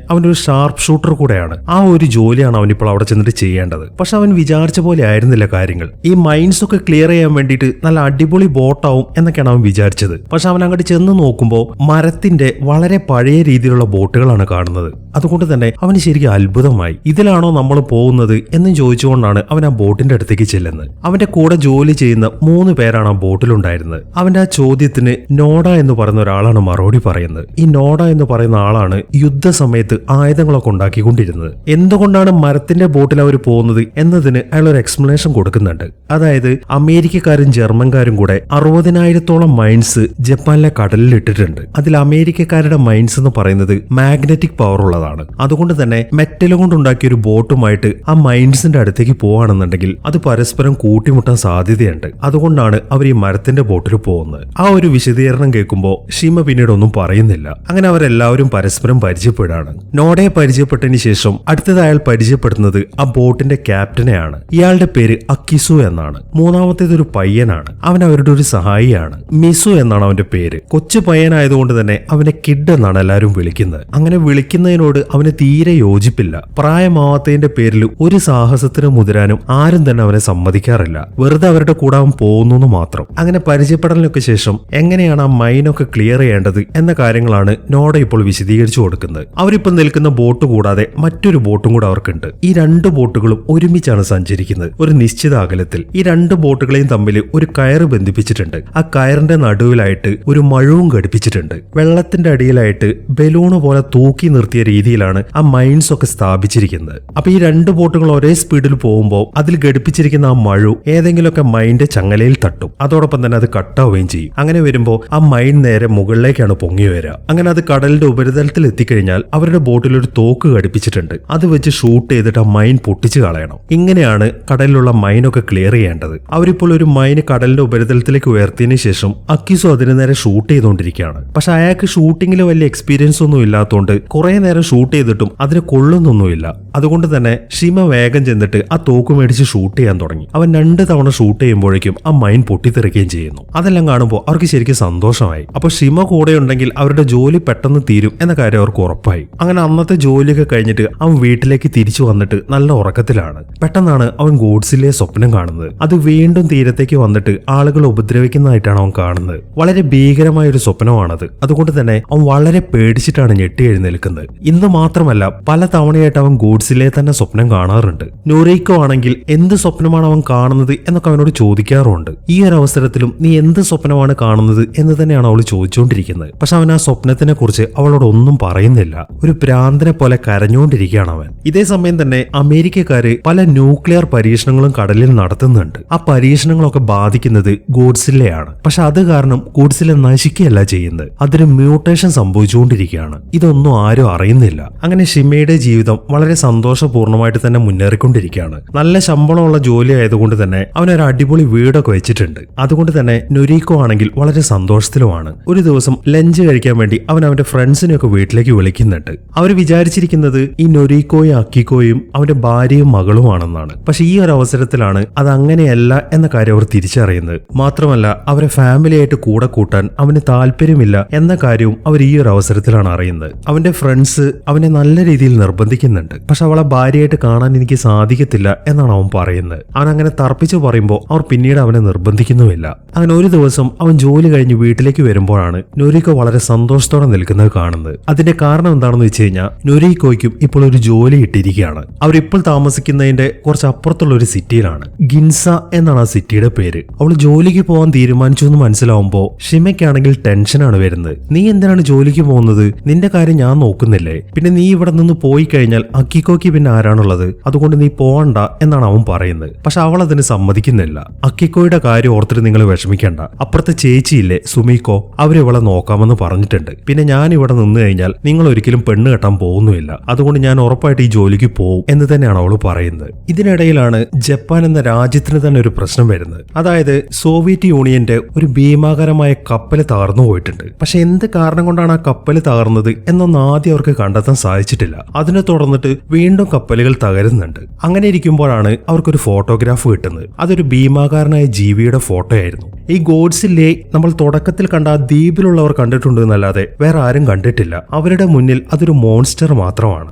അവനൊരു ഷാർപ്പ് ഷൂട്ടർ കൂടെയാണ്. ആ ഒരു ജോലിയാണ് അവനിപ്പോൾ അവിടെ ചെന്നിട്ട് ചെയ്യേണ്ടത്. പക്ഷെ അവൻ വിചാരിച്ച പോലെ ആയിരുന്നില്ല കാര്യങ്ങൾ. ഈ മൈൻസ് ഒക്കെ ക്ലിയർ ചെയ്യാൻ വേണ്ടിയിട്ട് നല്ല അടിപൊളി ബോട്ടാവും എന്നൊക്കെയാണ് അവൻ വിചാരിച്ചത്. പക്ഷെ അവൻ അങ്ങോട്ട് ചെന്ന് നോക്കുമ്പോൾ മരത്തിന്റെ വളരെ പഴയ രീതിയിലുള്ള ബോട്ടുകളാണ് കാണുന്നത്. അതുകൊണ്ട് തന്നെ അവന് ശരിക്കും അത്ഭുതമായി. ഇതിലാണോ നമ്മൾ പോകുന്നത് എന്ന് ചോദിച്ചുകൊണ്ടാണ് അവൻ ആ ബോട്ടിന്റെ അടുത്തേക്ക് ചെല്ലുന്നത്. അവന്റെ കൂടെ ജോലി ചെയ്യുന്ന 3 പേരാണ് ആ ബോട്ടിലുണ്ടായിരുന്നത്. അവന്റെ ആ ചോദ്യത്തിന് നോഡ എന്ന് പറയുന്ന ഒരാളാണ് മറുപടി പറയുന്നത്. ഈ നോഡ എന്ന് പറയുന്ന ആളാണ് യുദ്ധസമയത്ത് ആയുധങ്ങളൊക്കെ ഉണ്ടാക്കിക്കൊണ്ടിരുന്നത്. എന്തുകൊണ്ടാണ് മരത്തിന്റെ ബോട്ടിൽ അവർ പോകുന്നത് എന്നതിന് അയാൾ ഒരു എക്സ്പ്ലനേഷൻ കൊടുക്കുന്നുണ്ട്. അതായത് അമേരിക്കക്കാരും ജർമ്മൻകാരും കൂടെ 60,000-ഓളം മൈൻസ് ജപ്പാനിലെ കടലിൽ ഇട്ടിട്ടുണ്ട്. അതിൽ അമേരിക്കക്കാരുടെ മൈൻസ് എന്ന് പറയുന്നത് മാഗ്നറ്റിക് പവർ ഉള്ളതാണ്. അതുകൊണ്ട് തന്നെ മെറ്റൽ കൊണ്ടുണ്ടാക്കിയ ഒരു ബോട്ടുമായിട്ട് ആ മൈൻസിന്റെ അടുത്തേക്ക് പോവാണെന്നുണ്ടെങ്കിൽ അത് പരസ്പരം കൂട്ടിമുട്ടാൻ സാധ്യതയുണ്ട്. അതുകൊണ്ടാണ് അവർ ഈ മരത്തിന്റെ ബോട്ടിൽ പോകുന്നത്. ആ ഒരു വിശദീകരണം കേൾക്കുമ്പോൾ ഷിമ പിന്നീട് ഒന്നും പറയുന്നില്ല. അങ്ങനെ അവരെല്ലാവരും പരസ്പരം പരിചയപ്പെടാണ്. നോഡയെ പരിചയപ്പെട്ടതിന് ശേഷം അടുത്തത് അയാൾ പരിചയപ്പെടുന്നത് ആ ബോട്ടിന്റെ ക്യാപ്റ്റനെയാണ്. ഇയാളുടെ പേര് അക്കിസു എന്നാണ്. മൂന്നാമത്തേത് ഒരു പയ്യനാണ്. അവൻ അവരുടെ ഒരു സഹായിയാണ്. മിസു എന്നാണ് അവന്റെ പേര്. കൊച്ചു പയ്യനായതുകൊണ്ട് തന്നെ അവനെ കിഡ് എന്നാണ് എല്ലാവരും വിളിക്കുന്നത്. അങ്ങനെ വിളിക്കുന്നതിനോട് അവന് തീരെ യോജിപ്പില്ല. പ്രായമാവാത്തതിന്റെ പേരിൽ ഒരു സാഹസത്തിന് മുതിരാനും ആരും തന്നെ അവനെ സമ്മതിക്കാറില്ല. വെറുതെ അവരുടെ കൂടെ അവൻ പോകുന്നു മാത്രം. അങ്ങനെ പരിചയപ്പെടലിനൊക്കെ ശേഷം എങ്ങനെയാണ് ആ മൈനൊക്കെ ക്ലിയർ ചെയ്യേണ്ടത് എന്ന കാര്യങ്ങളാണ് നോഡ ഇപ്പോൾ വിശദീകരിച്ചു കൊടുക്കുന്നത്. അവരിപ്പോൾ നിൽക്കുന്ന ബോട്ട് കൂടാതെ മറ്റൊരു ബോട്ടും കൂടെ അവർക്കുണ്ട്. ഈ 2 ബോട്ടുകളും ഒരുമിച്ചാണ് സഞ്ചരിക്കുന്നത് ഒരു നിശ്ചിത അകലത്തിൽ. ഈ 2 ബോട്ടുകളെയും തമ്മിൽ ഒരു കയറ് ബന്ധിപ്പിച്ചിട്ടുണ്ട്. ആ കയറിന്റെ നടുവിലായിട്ട് ഒരു മഴവും ഘടിപ്പിച്ചിട്ടുണ്ട്. വെള്ളത്തിന്റെ അടിയിലായിട്ട് ബലൂണ് പോലെ തൂക്കി നിർത്തിയ രീതിയിലാണ് ആ മൈൻസ് ഒക്കെ സ്ഥാപിച്ചിരിക്കുന്നത്. അപ്പൊ ഈ 2 ബോട്ടുകൾ ഒരേ സ്പീഡിൽ പോകുമ്പോൾ അതിൽ ഘടിപ്പിച്ചിരിക്കുന്ന ആ മഴ ഏതെങ്കിലുമൊക്കെ മൈൻഡ് ചങ്ങലയിൽ തട്ടും. അതോടൊപ്പം തന്നെ അത് കട്ടാവുകയും ചെയ്യും. അങ്ങനെ വരുമ്പോൾ ആ മൈൻ നേരെ മുകളിലേക്കാണ് പൊങ്ങി വരിക. അങ്ങനെ അത് കടലിന്റെ ഉപരിതലത്തിൽ എത്തിക്കഴിഞ്ഞാൽ അവരുടെ ബോട്ടിൽ ഒരു തോക്ക് ഘടിപ്പിച്ചിട്ടുണ്ട്. അത് വെച്ച് ഷൂട്ട് ചെയ്തിട്ട് ആ മൈൻ പൊട്ടിച്ചു കളയണം. ഇങ്ങനെയാണ് കടലിലുള്ള മൈനൊക്കെ ക്ലിയർ ചെയ്യേണ്ടത്. അവരിപ്പോൾ ഒരു മൈന് കടലിന്റെ ഉപരിതലത്തിലേക്ക് ഉയർത്തിയതിനു ശേഷം അക്കിസു അതിന് നേരെ ഷൂട്ട് ചെയ്തുകൊണ്ടിരിക്കുകയാണ്. പക്ഷെ അയാൾക്ക് ഷൂട്ടിങ്ങിൽ വലിയ എക്സ്പീരിയൻസ് ഒന്നും ഇല്ലാത്തതുകൊണ്ട് കുറെ നേരം ഷൂട്ട് ചെയ്തിട്ടും അതിന് കൊള്ളുന്നൊന്നുമില്ല. അതുകൊണ്ട് തന്നെ ഷിമ വേഗം ചെന്നിട്ട് ആ തോക്ക് മേടിച്ച് ഷൂട്ട് ചെയ്യാൻ തുടങ്ങി. അവൻ 2 തവണ ഷൂട്ട് ചെയ്യുമ്പോഴേക്കും ആ മൈൻ പൊട്ടിത്തെറിക്കുകയും ചെയ്യുന്നു. അതെല്ലാം കാണുമ്പോൾ അവർക്ക് ശരിക്കും സന്തോഷമായി. അപ്പൊ ഷിമ കൂടെ ഉണ്ടെങ്കിൽ അവരുടെ ജോലി പെട്ടെന്ന് തീരും എന്ന കാര്യം അവർക്ക് ഉറപ്പായി. അങ്ങനെ അന്നത്തെ ജോലിയൊക്കെ കഴിഞ്ഞിട്ട് അവൻ വീട്ടിലേക്ക് തിരിച്ചു വന്നിട്ട് നല്ല ഉറക്കത്തിലാണ്. പെട്ടെന്നാണ് അവൻ ഗോഡ്സിലെ സ്വപ്നം കാണുന്നത്. അത് വീണ്ടും തീരത്തേക്ക് വന്നിട്ട് ആളുകളെ ഉപദ്രവിക്കുന്നതായിട്ടാണ് അവൻ കാണുന്നത്. വളരെ ഭീകരമായ ഒരു സ്വപ്നമാണത്. അതുകൊണ്ട് തന്നെ അവൻ വളരെ പേടിച്ചിട്ടാണ് ഞെട്ടി എഴുന്നേൽക്കുന്നത്. ഇന്ന് മാത്രമല്ല പല തവണയായിട്ട് അവൻ ഗോഡ്സിലെ തന്നെ സ്വപ്നം കാണാറുണ്ട്. നൂറീക്കോ ആണെങ്കിൽ എന്ത് സ്വപ്നമാണ് അവൻ കാണുന്നത് എന്നൊക്കെ അവനോട് ചോദിക്കാറുണ്ട്. ഈ ഒരു അവസരത്തിലും നീ എന്ത് സ്വപ്നമാണ് കാണുന്നത് എന്ന് തന്നെയാണ് അവൾ ചോദിച്ചുകൊണ്ടിരിക്കുന്നത്. പക്ഷെ അവൻ ആ സ്വപ്നത്തിനെ കുറിച്ച് അവളോട് ഒന്നും പറയുന്നില്ല. ഒരു ഭ്രാന്തനെ പോലെ കരഞ്ഞുകൊണ്ടിരിക്കുകയാണ് അവൻ. ഇതേ സമയം തന്നെ അമേരിക്കക്കാര് പല ന്യൂക്ലിയർ പരീക്ഷണങ്ങളും കടലിൽ നടത്തുന്നുണ്ട്. ആ പരീക്ഷണങ്ങളൊക്കെ ബാധിക്കുന്നത് ഗോഡ്സില്ലയാണ്. പക്ഷെ അത് കാരണം ഗോഡ്സില്ല നശിക്കുകയല്ല ചെയ്യുന്നത്, അതിന് മ്യൂട്ടേഷൻ സംഭവിച്ചുകൊണ്ടിരിക്കുകയാണ്. ഇതൊന്നും ആരും അറിയുന്നില്ല. അങ്ങനെ ഷിമയുടെ ജീവിതം വളരെ സന്തോഷപൂർണ്ണമായിട്ട് തന്നെ മുന്നേറിക്കൊണ്ടിരിക്കുകയാണ്. നല്ല ശമ്പളമുള്ള ജോലി ആയതുകൊണ്ട് തന്നെ അവനൊരു അടിപൊളി വീടൊക്കെ വെച്ചിട്ടുണ്ട്. അതുകൊണ്ട് തന്നെ നൊരീക്കോ ആണെങ്കിൽ വളരെ സന്തോഷത്തിലുമാണ്. ഒരു ദിവസം ലഞ്ച് കഴിക്കാൻ വേണ്ടി അവൻ അവന്റെ ഫ്രണ്ട്സിനെയൊക്കെ വീട്ടിലേക്ക് വിളിക്കുന്നുണ്ട്. അവർ വിചാരിച്ചിരിക്കുന്നത് ഈ നൊരീക്കോയും അക്കിക്കോയും അവന്റെ ഭാര്യയും മകളുമാണെന്നാണ്. പക്ഷെ ഈ ഒരു അവസരത്തിലാണ് അത് അങ്ങനെയല്ല എന്ന കാര്യം അവർ തിരിച്ചറിയുന്നത്. മാത്രമല്ല അവരെ ഫാമിലിയായിട്ട് കൂടെ കൂട്ടാൻ അവന് താല്പര്യമില്ല എന്ന കാര്യവും അവർ ഈ ഒരു അവസരത്തിലാണ് അറിയുന്നത്. അവന്റെ ഫ്രണ്ട്സ് അവനെ നല്ല രീതിയിൽ നിർബന്ധിക്കുന്നുണ്ട്. പക്ഷെ അവളെ ഭാര്യയായിട്ട് കാണാൻ എനിക്ക് സാധിക്കത്തില്ല എന്നാണ് അവൻ പറയുന്നത്. അവൻ അങ്ങനെ തർപ്പിച്ചു പറയുമ്പോൾ അവർ പിന്നീട് അവനെ നിർബന്ധിക്കുന്നുമില്ല. അങ്ങനെ ഒരു ദിവസം അവൻ ജോലി കഴിഞ്ഞ് വീട്ടിലേക്ക് വരുമ്പോഴാണ് നൊരീക്കോ വളരെ സന്തോഷത്തോടെ നിൽക്കുന്നത് കാണുന്നത്. അതിന്റെ കാരണം എന്താണെന്ന് വെച്ച് കഴിഞ്ഞാൽ നൊരീക്കോയ്ക്കും ഇപ്പോൾ ഒരു ജോലി ഇട്ടിരിക്കുകയാണ്. അവരിപ്പോൾ താമസിക്കുന്നതിന്റെ കുറച്ച് അപ്പുറത്തുള്ള ഒരു സിറ്റിയിലാണ്. ഗിൻസ എന്നാണ് ആ സിറ്റിയുടെ പേര്. അവൾ ജോലിക്ക് പോകാൻ തീരുമാനിച്ചു എന്ന് മനസ്സിലാവുമ്പോൾ ഷിമയ്ക്കാണെങ്കിൽ ടെൻഷനാണ് വരുന്നത്. നീ എന്തിനാണ് ജോലിക്ക് പോകുന്നത്? നിന്റെ കാര്യം ഞാൻ നോക്കുന്നില്ലേ? പിന്നെ നീ ഇവിടെ നിന്ന് പോയി കഴിഞ്ഞാൽ അക്കിക്കോയ്ക്ക് പിന്നെ ആരാണുള്ളത്? അതുകൊണ്ട് നീ പോകണ്ട എന്നാണ് അവൻ പറയുന്നത്. പക്ഷെ അവൾ അതിന് സമ്മതിക്കുന്നില്ല. അക്കിക്കോയുടെ കാര്യം ഓർത്തിട്ട് നിങ്ങൾ വിഷമിക്കണ്ട, അപ്പുറത്തെ ചേച്ചിയില്ലേ സുമീക്കോ, അവരിവളെ നോക്കാമെന്ന് പറഞ്ഞിട്ടുണ്ട്. പിന്നെ ഞാൻ ഇവിടെ നിന്ന് കഴിഞ്ഞാൽ നിങ്ങൾ ഒരിക്കലും പെണ്ണ് കെട്ടാൻ പോകുന്നുമില്ല. അതുകൊണ്ട് ഞാൻ ഉറപ്പായിട്ട് ഈ ജോലിക്ക് പോവും എന്ന് തന്നെയാണ് അവൾ പറയുന്നത്. ഇതിനിടയിലാണ് ജപ്പാൻ എന്ന രാജ്യത്തിന് തന്നെ ഒരു പ്രശ്നം വരുന്നത്. അതായത് സോവിയറ്റ് യൂണിയന്റെ ഒരു ഭീമാകരമായ കപ്പൽ തകർന്നു പോയിട്ടുണ്ട്. പക്ഷെ എന്ത് കാരണം കൊണ്ടാണ് ആ കപ്പൽ തകർന്നത് എന്നൊന്നും ആദ്യം അവർക്ക് കണ്ടെത്താൻ സാധിച്ചിട്ടില്ല. അതിനെ തുടർന്നിട്ട് വീണ്ടും കപ്പലുകൾ തകരുന്നുണ്ട്. അങ്ങനെ ഇരിക്കുമ്പോഴാണ് അവർക്കൊരു ഫോട്ടോഗ്രാഫ് കിട്ടുന്നത്. അതൊരു ഭീമാകാരനായ ജീവിയുടെ ഫോട്ടോ ആയിരുന്നു. ഈ ഗോഡ്സില്ലേ നമ്മൾ തുടക്കത്തിൽ കണ്ട ആ ദ്വീപിലുള്ളവർ കണ്ടിട്ടുണ്ട് എന്നല്ലാതെ വേറെ ആരും കണ്ടിട്ടില്ല. അവരുടെ മുന്നിൽ അതൊരു മോൺസ്റ്റർ മാത്രമാണ്.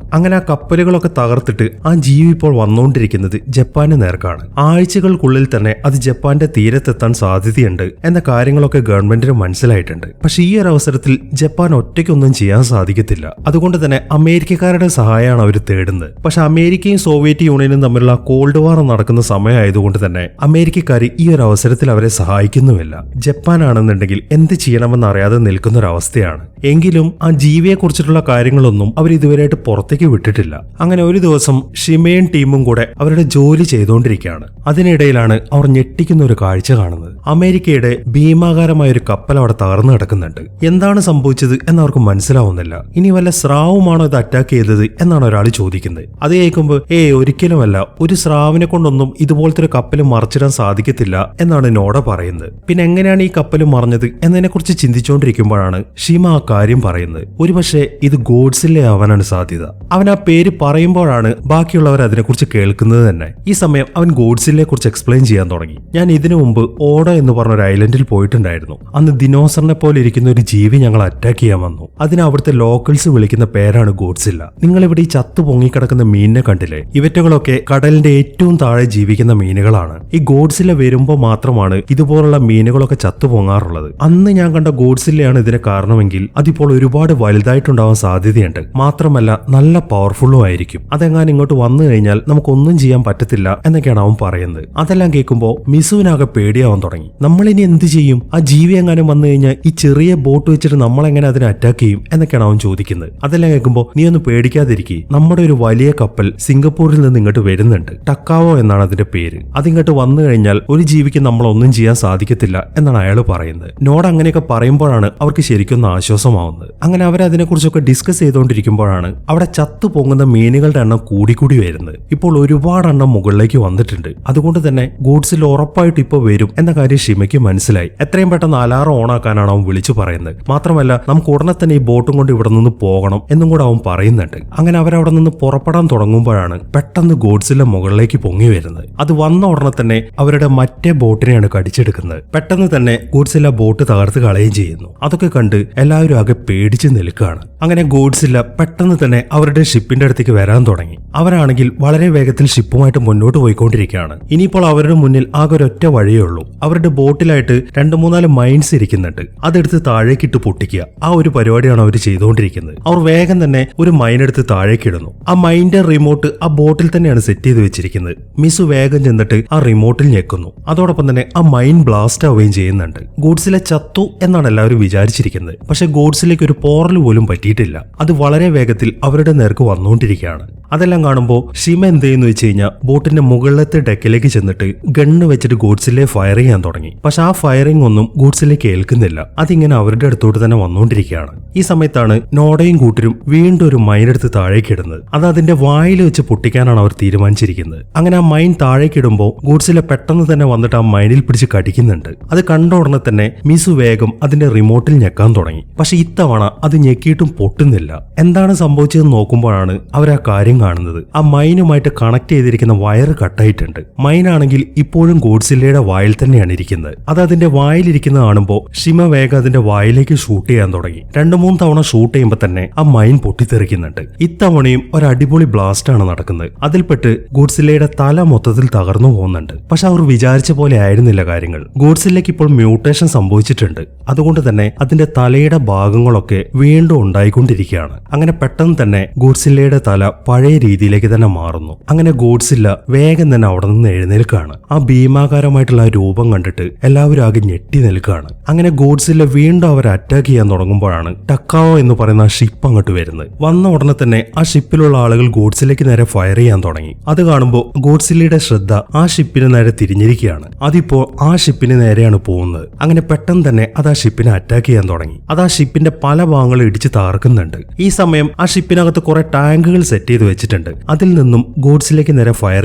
അങ്ങനെ ആ കപ്പലുകളൊക്കെ തകർത്തിട്ട് ആ ജീവി ഇപ്പോൾ വന്നുകൊണ്ടിരിക്കുന്നത് ജപ്പാന് നേർക്കാണ്. ആഴ്ചകൾക്കുള്ളിൽ തന്നെ അത് ജപ്പാന്റെ തീരത്തെത്താൻ സാധ്യതയുണ്ട് എന്ന കാര്യങ്ങളൊക്കെ ഗവൺമെന്റിന് മനസ്സിലായിട്ടുണ്ട്. പക്ഷെ ഈ ഒരു അവസരത്തിൽ ജപ്പാൻ ഒറ്റയ്ക്കൊന്നും ചെയ്യാൻ സാധിക്കത്തില്ല. അതുകൊണ്ട് തന്നെ അമേരിക്കക്കാരുടെ സഹായമാണ് അവർ തേടുന്നത്. പക്ഷെ അമേരിക്കയും സോവിയറ്റ് യൂണിയനും തമ്മിലുള്ള കോൾഡ് വാർ നടക്കുന്ന സമയമായതുകൊണ്ട് തന്നെ അമേരിക്കക്കാർ ഈ ഒരു അവസരത്തിൽ അവരെ സഹായിക്കുന്നുമില്ല. ജപ്പാനാണെന്നുണ്ടെങ്കിൽ എന്ത് ചെയ്യണമെന്ന് അറിയാതെ നിൽക്കുന്ന ഒരു അവസ്ഥയാണ്. എങ്കിലും ആ ജീവിയെ കുറിച്ചിട്ടുള്ള കാര്യങ്ങളൊന്നും അവർ ഇതുവരെയായിട്ട് പുറത്തേക്ക് വിട്ടിട്ടില്ല. അങ്ങനെ ഒരു ദിവസം ഷിമയും ടീമും കൂടെ അവരുടെ ജോലി ചെയ്തുകൊണ്ടിരിക്കുകയാണ്. അതിനിടയിലാണ് അവർ ഞെട്ടിക്കുന്ന ഒരു കാഴ്ച കാണുന്നത്. അമേരിക്കയുടെ ഭീമാകാരമായ ഒരു കപ്പൽ അവിടെ തകർന്നു കിടക്കുന്നുണ്ട്. എന്താണ് സംഭവിച്ചത് എന്നവർക്ക് മനസ്സിലാവുന്നില്ല. ഇനി വല്ല സ്രാവുമാണോ ഇത് അറ്റാക്ക് ചെയ്തത് എന്നാണ് ഒരാൾ ചോദിക്കുന്നത്. അത് കേൾക്കുമ്പോൾ ഒരിക്കലുമല്ല, ഒരു സ്രാവിനെ കൊണ്ടൊന്നും ഇതുപോലത്തെ ഒരു കപ്പൽ മറിച്ചിടാൻ സാധിക്കത്തില്ല എന്നാണ് നോഡ പറയുന്നത്. പിന്നെ എങ്ങനെയാണ് ഈ കപ്പൽ മറിഞ്ഞത് എന്നതിനെ കുറിച്ച് ചിന്തിച്ചുകൊണ്ടിരിക്കുമ്പോഴാണ് ഷിമ ആ കാര്യം പറയുന്നത്. ഒരുപക്ഷെ ഇത് ഗോഡ്സില്ലേ ആവാനാണ് സാധ്യത. അവൻ ആ പേര് പറയുമ്പോഴാണ് ബാക്കിയുള്ളവർ അതിനെക്കുറിച്ച് കേൾക്കുന്നത് തന്നെ. ഈ സമയം അവൻ ഗോഡ്സില്ലെ കുറിച്ച് എക്സ്പ്ലെയിൻ ചെയ്യാൻ തുടങ്ങി. ഞാൻ ഇതിനു മുമ്പ് ഓഡ എന്ന് പറഞ്ഞ ഒരു ഐലൻഡിൽ പോയിട്ടുണ്ടായിരുന്നു. അന്ന് ദിനോസറിനെ പോലെ ഇരിക്കുന്ന ഒരു ജീവി ഞങ്ങൾ അറ്റാക്ക് ചെയ്യാൻ വന്നു. അതിന് അവിടുത്തെ ലോക്കൽസ് വിളിക്കുന്ന പേരാണ് ഗോഡ്സില്ല. നിങ്ങൾ ഇവിടെ ഈ ചത്തു പൊങ്ങിക്കിടക്കുന്ന മീനിനെ കണ്ടില്ലേ? ഇവറ്റകളൊക്കെ കടലിന്റെ ഏറ്റവും താഴെ ജീവിക്കുന്ന മീനുകളാണ്. ഈ ഗോഡ്സില്ല വരുമ്പോൾ മാത്രമാണ് ഇതുപോലുള്ള മീനുകളൊക്കെ ചത്തു പൊങ്ങാറുള്ളത്. അന്ന് ഞാൻ കണ്ട ഗോഡ്സില്ലയാണ് ഇതിന് കാരണമെങ്കിൽ അതിപ്പോൾ ഒരുപാട് വലുതായിട്ടുണ്ടാവാൻ സാധ്യതയുണ്ട്. മാത്രമല്ല നല്ല പവർഫുള്ളും ആയിരിക്കും. അതെങ്ങാൻ ഇങ്ങോട്ട് വന്നു കഴിഞ്ഞാൽ നമുക്കൊന്നും ചെയ്യാൻ പറ്റത്തില്ല എന്നൊക്കെയാണ് അവൻ പറയുന്നത്. അതെല്ലാം കേൾക്കുമ്പോൾ മിസുവിനാകെ പേടിയാവാൻ തുടങ്ങി. നമ്മളിനി എന്ത് ചെയ്യും? ആ ജീവി എങ്ങാനും വന്നു കഴിഞ്ഞാൽ ഈ ചെറിയ ബോട്ട് വെച്ചിട്ട് നമ്മളെങ്ങനെ അതിനെ അറ്റാക്ക് ചെയ്യും എന്നൊക്കെയാണ് അവൻ ചോദിക്കുന്നത്. അതെല്ലാം കേൾക്കുമ്പോൾ നീ ഒന്ന് പേടിക്കാതിരിക്കുക, നമ്മുടെ ഒരു വലിയ കപ്പൽ സിംഗപ്പൂരിൽ നിന്ന് ഇങ്ങോട്ട് വരുന്നുണ്ട്. ടക്കാവോ എന്നാണ് അതിന്റെ പേര്. അതിങ്ങോട്ട് വന്നു കഴിഞ്ഞാൽ ഒരു ജീവിക്ക് നമ്മളൊന്നും ചെയ്യാൻ സാധിക്കത്തില്ല എന്നാണ് അയാൾ പറയുന്നത്. നോട് അങ്ങനെയൊക്കെ പറയുമ്പോഴാണ് അവർക്ക് ശരിക്കും ആശ്വാസമാവുന്നത്. അങ്ങനെ അവരതിനെ കുറിച്ചൊക്കെ ഡിസ്കസ് ചെയ്തുകൊണ്ടിരിക്കുമ്പോഴാണ് അവിടെ ചത്തു പൊങ്ങുന്ന മീനുകളുടെ എണ്ണം കൂടിക്കൂടി വരുന്നത്. ഇപ്പോൾ ഒരുപാട് എണ്ണം മുകളിലേക്ക് വന്നിട്ടുണ്ട്. അതുകൊണ്ട് തന്നെ ഗോഡ്സിൽ ഉറപ്പായിട്ട് ഇപ്പോൾ വരും എന്ന കാര്യം ഷിമയ്ക്ക് മനസ്സിലായി. എത്രയും പെട്ടെന്ന് അലാറം ഓണാക്കാനാണ് അവൻ വിളിച്ചു പറയുന്നത്. മാത്രമല്ല നമുക്ക് ഉടനെ തന്നെ ഈ ബോട്ടും കൊണ്ട് ഇവിടെ നിന്ന് പോകണം എന്നും കൂടെ അവൻ പറയുന്നുണ്ട്. അങ്ങനെ അവരവിടെ നിന്ന് പുറപ്പെടാൻ തുടങ്ങുമ്പോഴാണ് പെട്ടെന്ന് ഗോഡ്സിലെ മുകളിലേക്ക് പൊങ്ങി വരുന്നത്. അത് വന്ന ഉടനെ തന്നെ അവരുടെ മറ്റേ ബോട്ടിനെയാണ് കടിച്ചെടുക്കുന്നത്. പെട്ടെന്ന് തന്നെ ഗോഡ്സില്ല ബോട്ട് തകർത്ത് കളയുകയും ചെയ്യുന്നു. അതൊക്കെ കണ്ട് എല്ലാവരും ആകെ പേടിച്ച് നിൽക്കുകയാണ്. അങ്ങനെ ഗോഡ്സില്ല പെട്ടെന്ന് തന്നെ അവരുടെ ഷിപ്പിന്റെ അടുത്തേക്ക് വരാൻ തുടങ്ങി. അവരാണെങ്കിൽ വളരെ വേഗത്തിൽ ഷിപ്പുമായിട്ട് മുന്നോട്ട് പോയിക്കൊണ്ടിരിക്കുകയാണ്. ഇനിയിപ്പോൾ അവരുടെ മുന്നിൽ ആകെ ഒരൊറ്റ വഴിയേ ഉള്ളൂ. അവരുടെ ബോട്ടിലായിട്ട് 2-3 മൈൻസ് ഇരിക്കുന്നുണ്ട്. അതെടുത്ത് താഴേക്കിട്ട് പൊട്ടിക്കുക. ആ ഒരു പരിപാടിയാണ് അവർ ചെയ്തുകൊണ്ടിരിക്കുന്നത്. അവർ വേഗം തന്നെ ഒരു മൈൻ എടുത്ത് താഴേക്കിടുന്നു. ആ മൈൻന്റെ റിമോട്ട് ആ ബോട്ടിൽ തന്നെയാണ് സെറ്റ് ചെയ്ത് വെച്ചിരിക്കുന്നത്. മിസു വേഗം ചെന്നിട്ട് ആ റിമോട്ടിൽ ഞെക്കുന്നു. അതോടൊപ്പം തന്നെ ആ മൈൻ ബ്ലാസ്റ്റ് ആവുകയും ചെയ്യുന്നുണ്ട്. ഗോഡ്സിലെ ചത്തു എന്നാണ് എല്ലാവരും വിചാരിച്ചിരിക്കുന്നത്. പക്ഷെ ഗോഡ്സിലേക്ക് ഒരു പോറൽ പോലും പറ്റിയിട്ടില്ല. അത് വളരെ വേഗത്തിൽ അവരുടെ നേർക്ക് വന്നുകൊണ്ടിരിക്കുകയാണ്. അതെല്ലാം കാണുമ്പോൾ ഷിമ എന്ത് ചെയ്യുന്നു വെച്ച് കഴിഞ്ഞാൽ ബോട്ടിന്റെ മുകളിലത്തെ ഡെക്കിലേക്ക് ചെന്നിട്ട് ഗണ്ണ് വെച്ചിട്ട് ഗോഡ്സിലെ ഫയർ ചെയ്യാൻ തുടങ്ങി. പക്ഷെ ആ ഫയറിംഗ് ഒന്നും ഗോഡ്സിലെ കേൾക്കുന്നില്ല. അതിങ്ങനെ അവരുടെ അടുത്തോട്ട് തന്നെ വന്നുകൊണ്ടിരിക്കുകയാണ്. ഈ സമയത്താണ് നോഡയും കൂട്ടരും വീണ്ടും ഒരു മൈൻ എടുത്ത് താഴേക്ക് ഇടുന്നത്. അത് അതിന്റെ വായിൽ വെച്ച് പൊട്ടിക്കാനാണ് അവർ തീരുമാനിച്ചിരിക്കുന്നത്. അങ്ങനെ ആ മൈൻ താഴേക്ക് ഇടുമ്പോൾ ഗോഡ്സിലെ പെട്ടെന്ന് തന്നെ വന്നിട്ട് ആ മൈനിൽ പിടിച്ച് കടിക്കുന്നുണ്ട്. അത് കണ്ട ഉടനെ തന്നെ മിസു വേഗം അതിന്റെ റിമോട്ടിൽ ഞെക്കാൻ തുടങ്ങി. പക്ഷെ ഇത്തവണ അത് ഞെക്കിയിട്ടും പൊട്ടുന്നില്ല. എന്താണ് സംഭവിച്ചതെന്ന് നോക്കുമ്പോഴാണ് അവർ ആ കാര്യം കാണുന്നത്. ആ മൈനുമായിട്ട് കണക്ട് ചെയ്തിരിക്കുന്ന വയർ കട്ടായിട്ടുണ്ട്. മൈനാണെങ്കിൽ ഇപ്പോഴും ഗോഡ്സില്ലയുടെ വായിൽ തന്നെയാണ് ഇരിക്കുന്നത്. അത് അതിന്റെ വായിലിരിക്കുന്ന കാണുമ്പോൾ ഷിമ വേഗം അതിന്റെ വായിലേക്ക് ഷൂട്ട് ചെയ്യാൻ തുടങ്ങി. 2-3 തവണ ഷൂട്ട് ചെയ്യുമ്പോൾ തന്നെ ആ മൈൻ പൊട്ടിത്തെറിക്കുന്നുണ്ട്. ഇത്തവണയും ഒരു അടിപൊളി ബ്ലാസ്റ്റ് ആണ് നടക്കുന്നത്. അതിൽപ്പെട്ട് ഗോഡ്സില്ലയുടെ തല മൊത്തത്തിൽ തകർന്നു പോകുന്നുണ്ട്. പക്ഷെ അവർ വിചാരിച്ച പോലെ ആയിരുന്നില്ല കാര്യങ്ങൾ. ഗോഡ്സില്ലയ്ക്ക് ഇപ്പോൾ മ്യൂട്ടേഷൻ സംഭവിച്ചിട്ടുണ്ട്. അതുകൊണ്ട് തന്നെ അതിന്റെ തലയുടെ ഭാഗങ്ങളൊക്കെ വീണ്ടും ഉണ്ടായിക്കൊണ്ടിരിക്കുകയാണ്. അങ്ങനെ പെട്ടെന്ന് തന്നെ ഗോഡ്സില്ലയുടെ തല പഴയ രീതിയിലേക്ക് തന്നെ മാറുന്നു. അങ്ങനെ ഗോഡ്സില്ല വേഗം തന്നെ അവിടെ നിന്ന് എഴുന്നേൽക്കാണ്. ആ ഭീമാകാരമായിട്ടുള്ള രൂപം കണ്ടിട്ട് എല്ലാവരും ആകെ ഞെട്ടി നിൽക്കുകയാണ്. അങ്ങനെ ഗോഡ്സില്ല വീണ്ടും അവരെ അറ്റാക്ക് ചെയ്യാൻ തുടങ്ങുമ്പോഴാണ് ടക്കാവോ എന്ന് പറയുന്ന ഷിപ്പ് അങ്ങോട്ട് വരുന്നത്. വന്ന ഉടനെ തന്നെ ആ ഷിപ്പിലുള്ള ആളുകൾ ഗോഡ്സിലേക്ക് നേരെ ഫയർ ചെയ്യാൻ തുടങ്ങി. അത് കാണുമ്പോൾ ഗോഡ്സില്ലയുടെ ശ്രദ്ധ ആ ഷിപ്പിന് നേരെ തിരിഞ്ഞിരിക്കുകയാണ്. അതിപ്പോ ആ ഷിപ്പിന് നേരെയാണ് പോകുന്നത്. അങ്ങനെ പെട്ടെന്ന് തന്നെ അത് ആ ഷിപ്പിനെ അറ്റാക്ക് ചെയ്യാൻ തുടങ്ങി. അത് ആ ഷിപ്പ് ഷിപ്പിന്റെ പല ഭാഗങ്ങളും ഇടിച്ച് താർക്കുന്നുണ്ട്. ഈ സമയം ആ ഷിപ്പിനകത്ത് കുറെ ടാങ്കുകൾ സെറ്റ് ചെയ്ത് വെച്ചിട്ടുണ്ട്. അതിൽ നിന്നും ഗോഡ്സിലേക്ക് നേരെ ഫയർ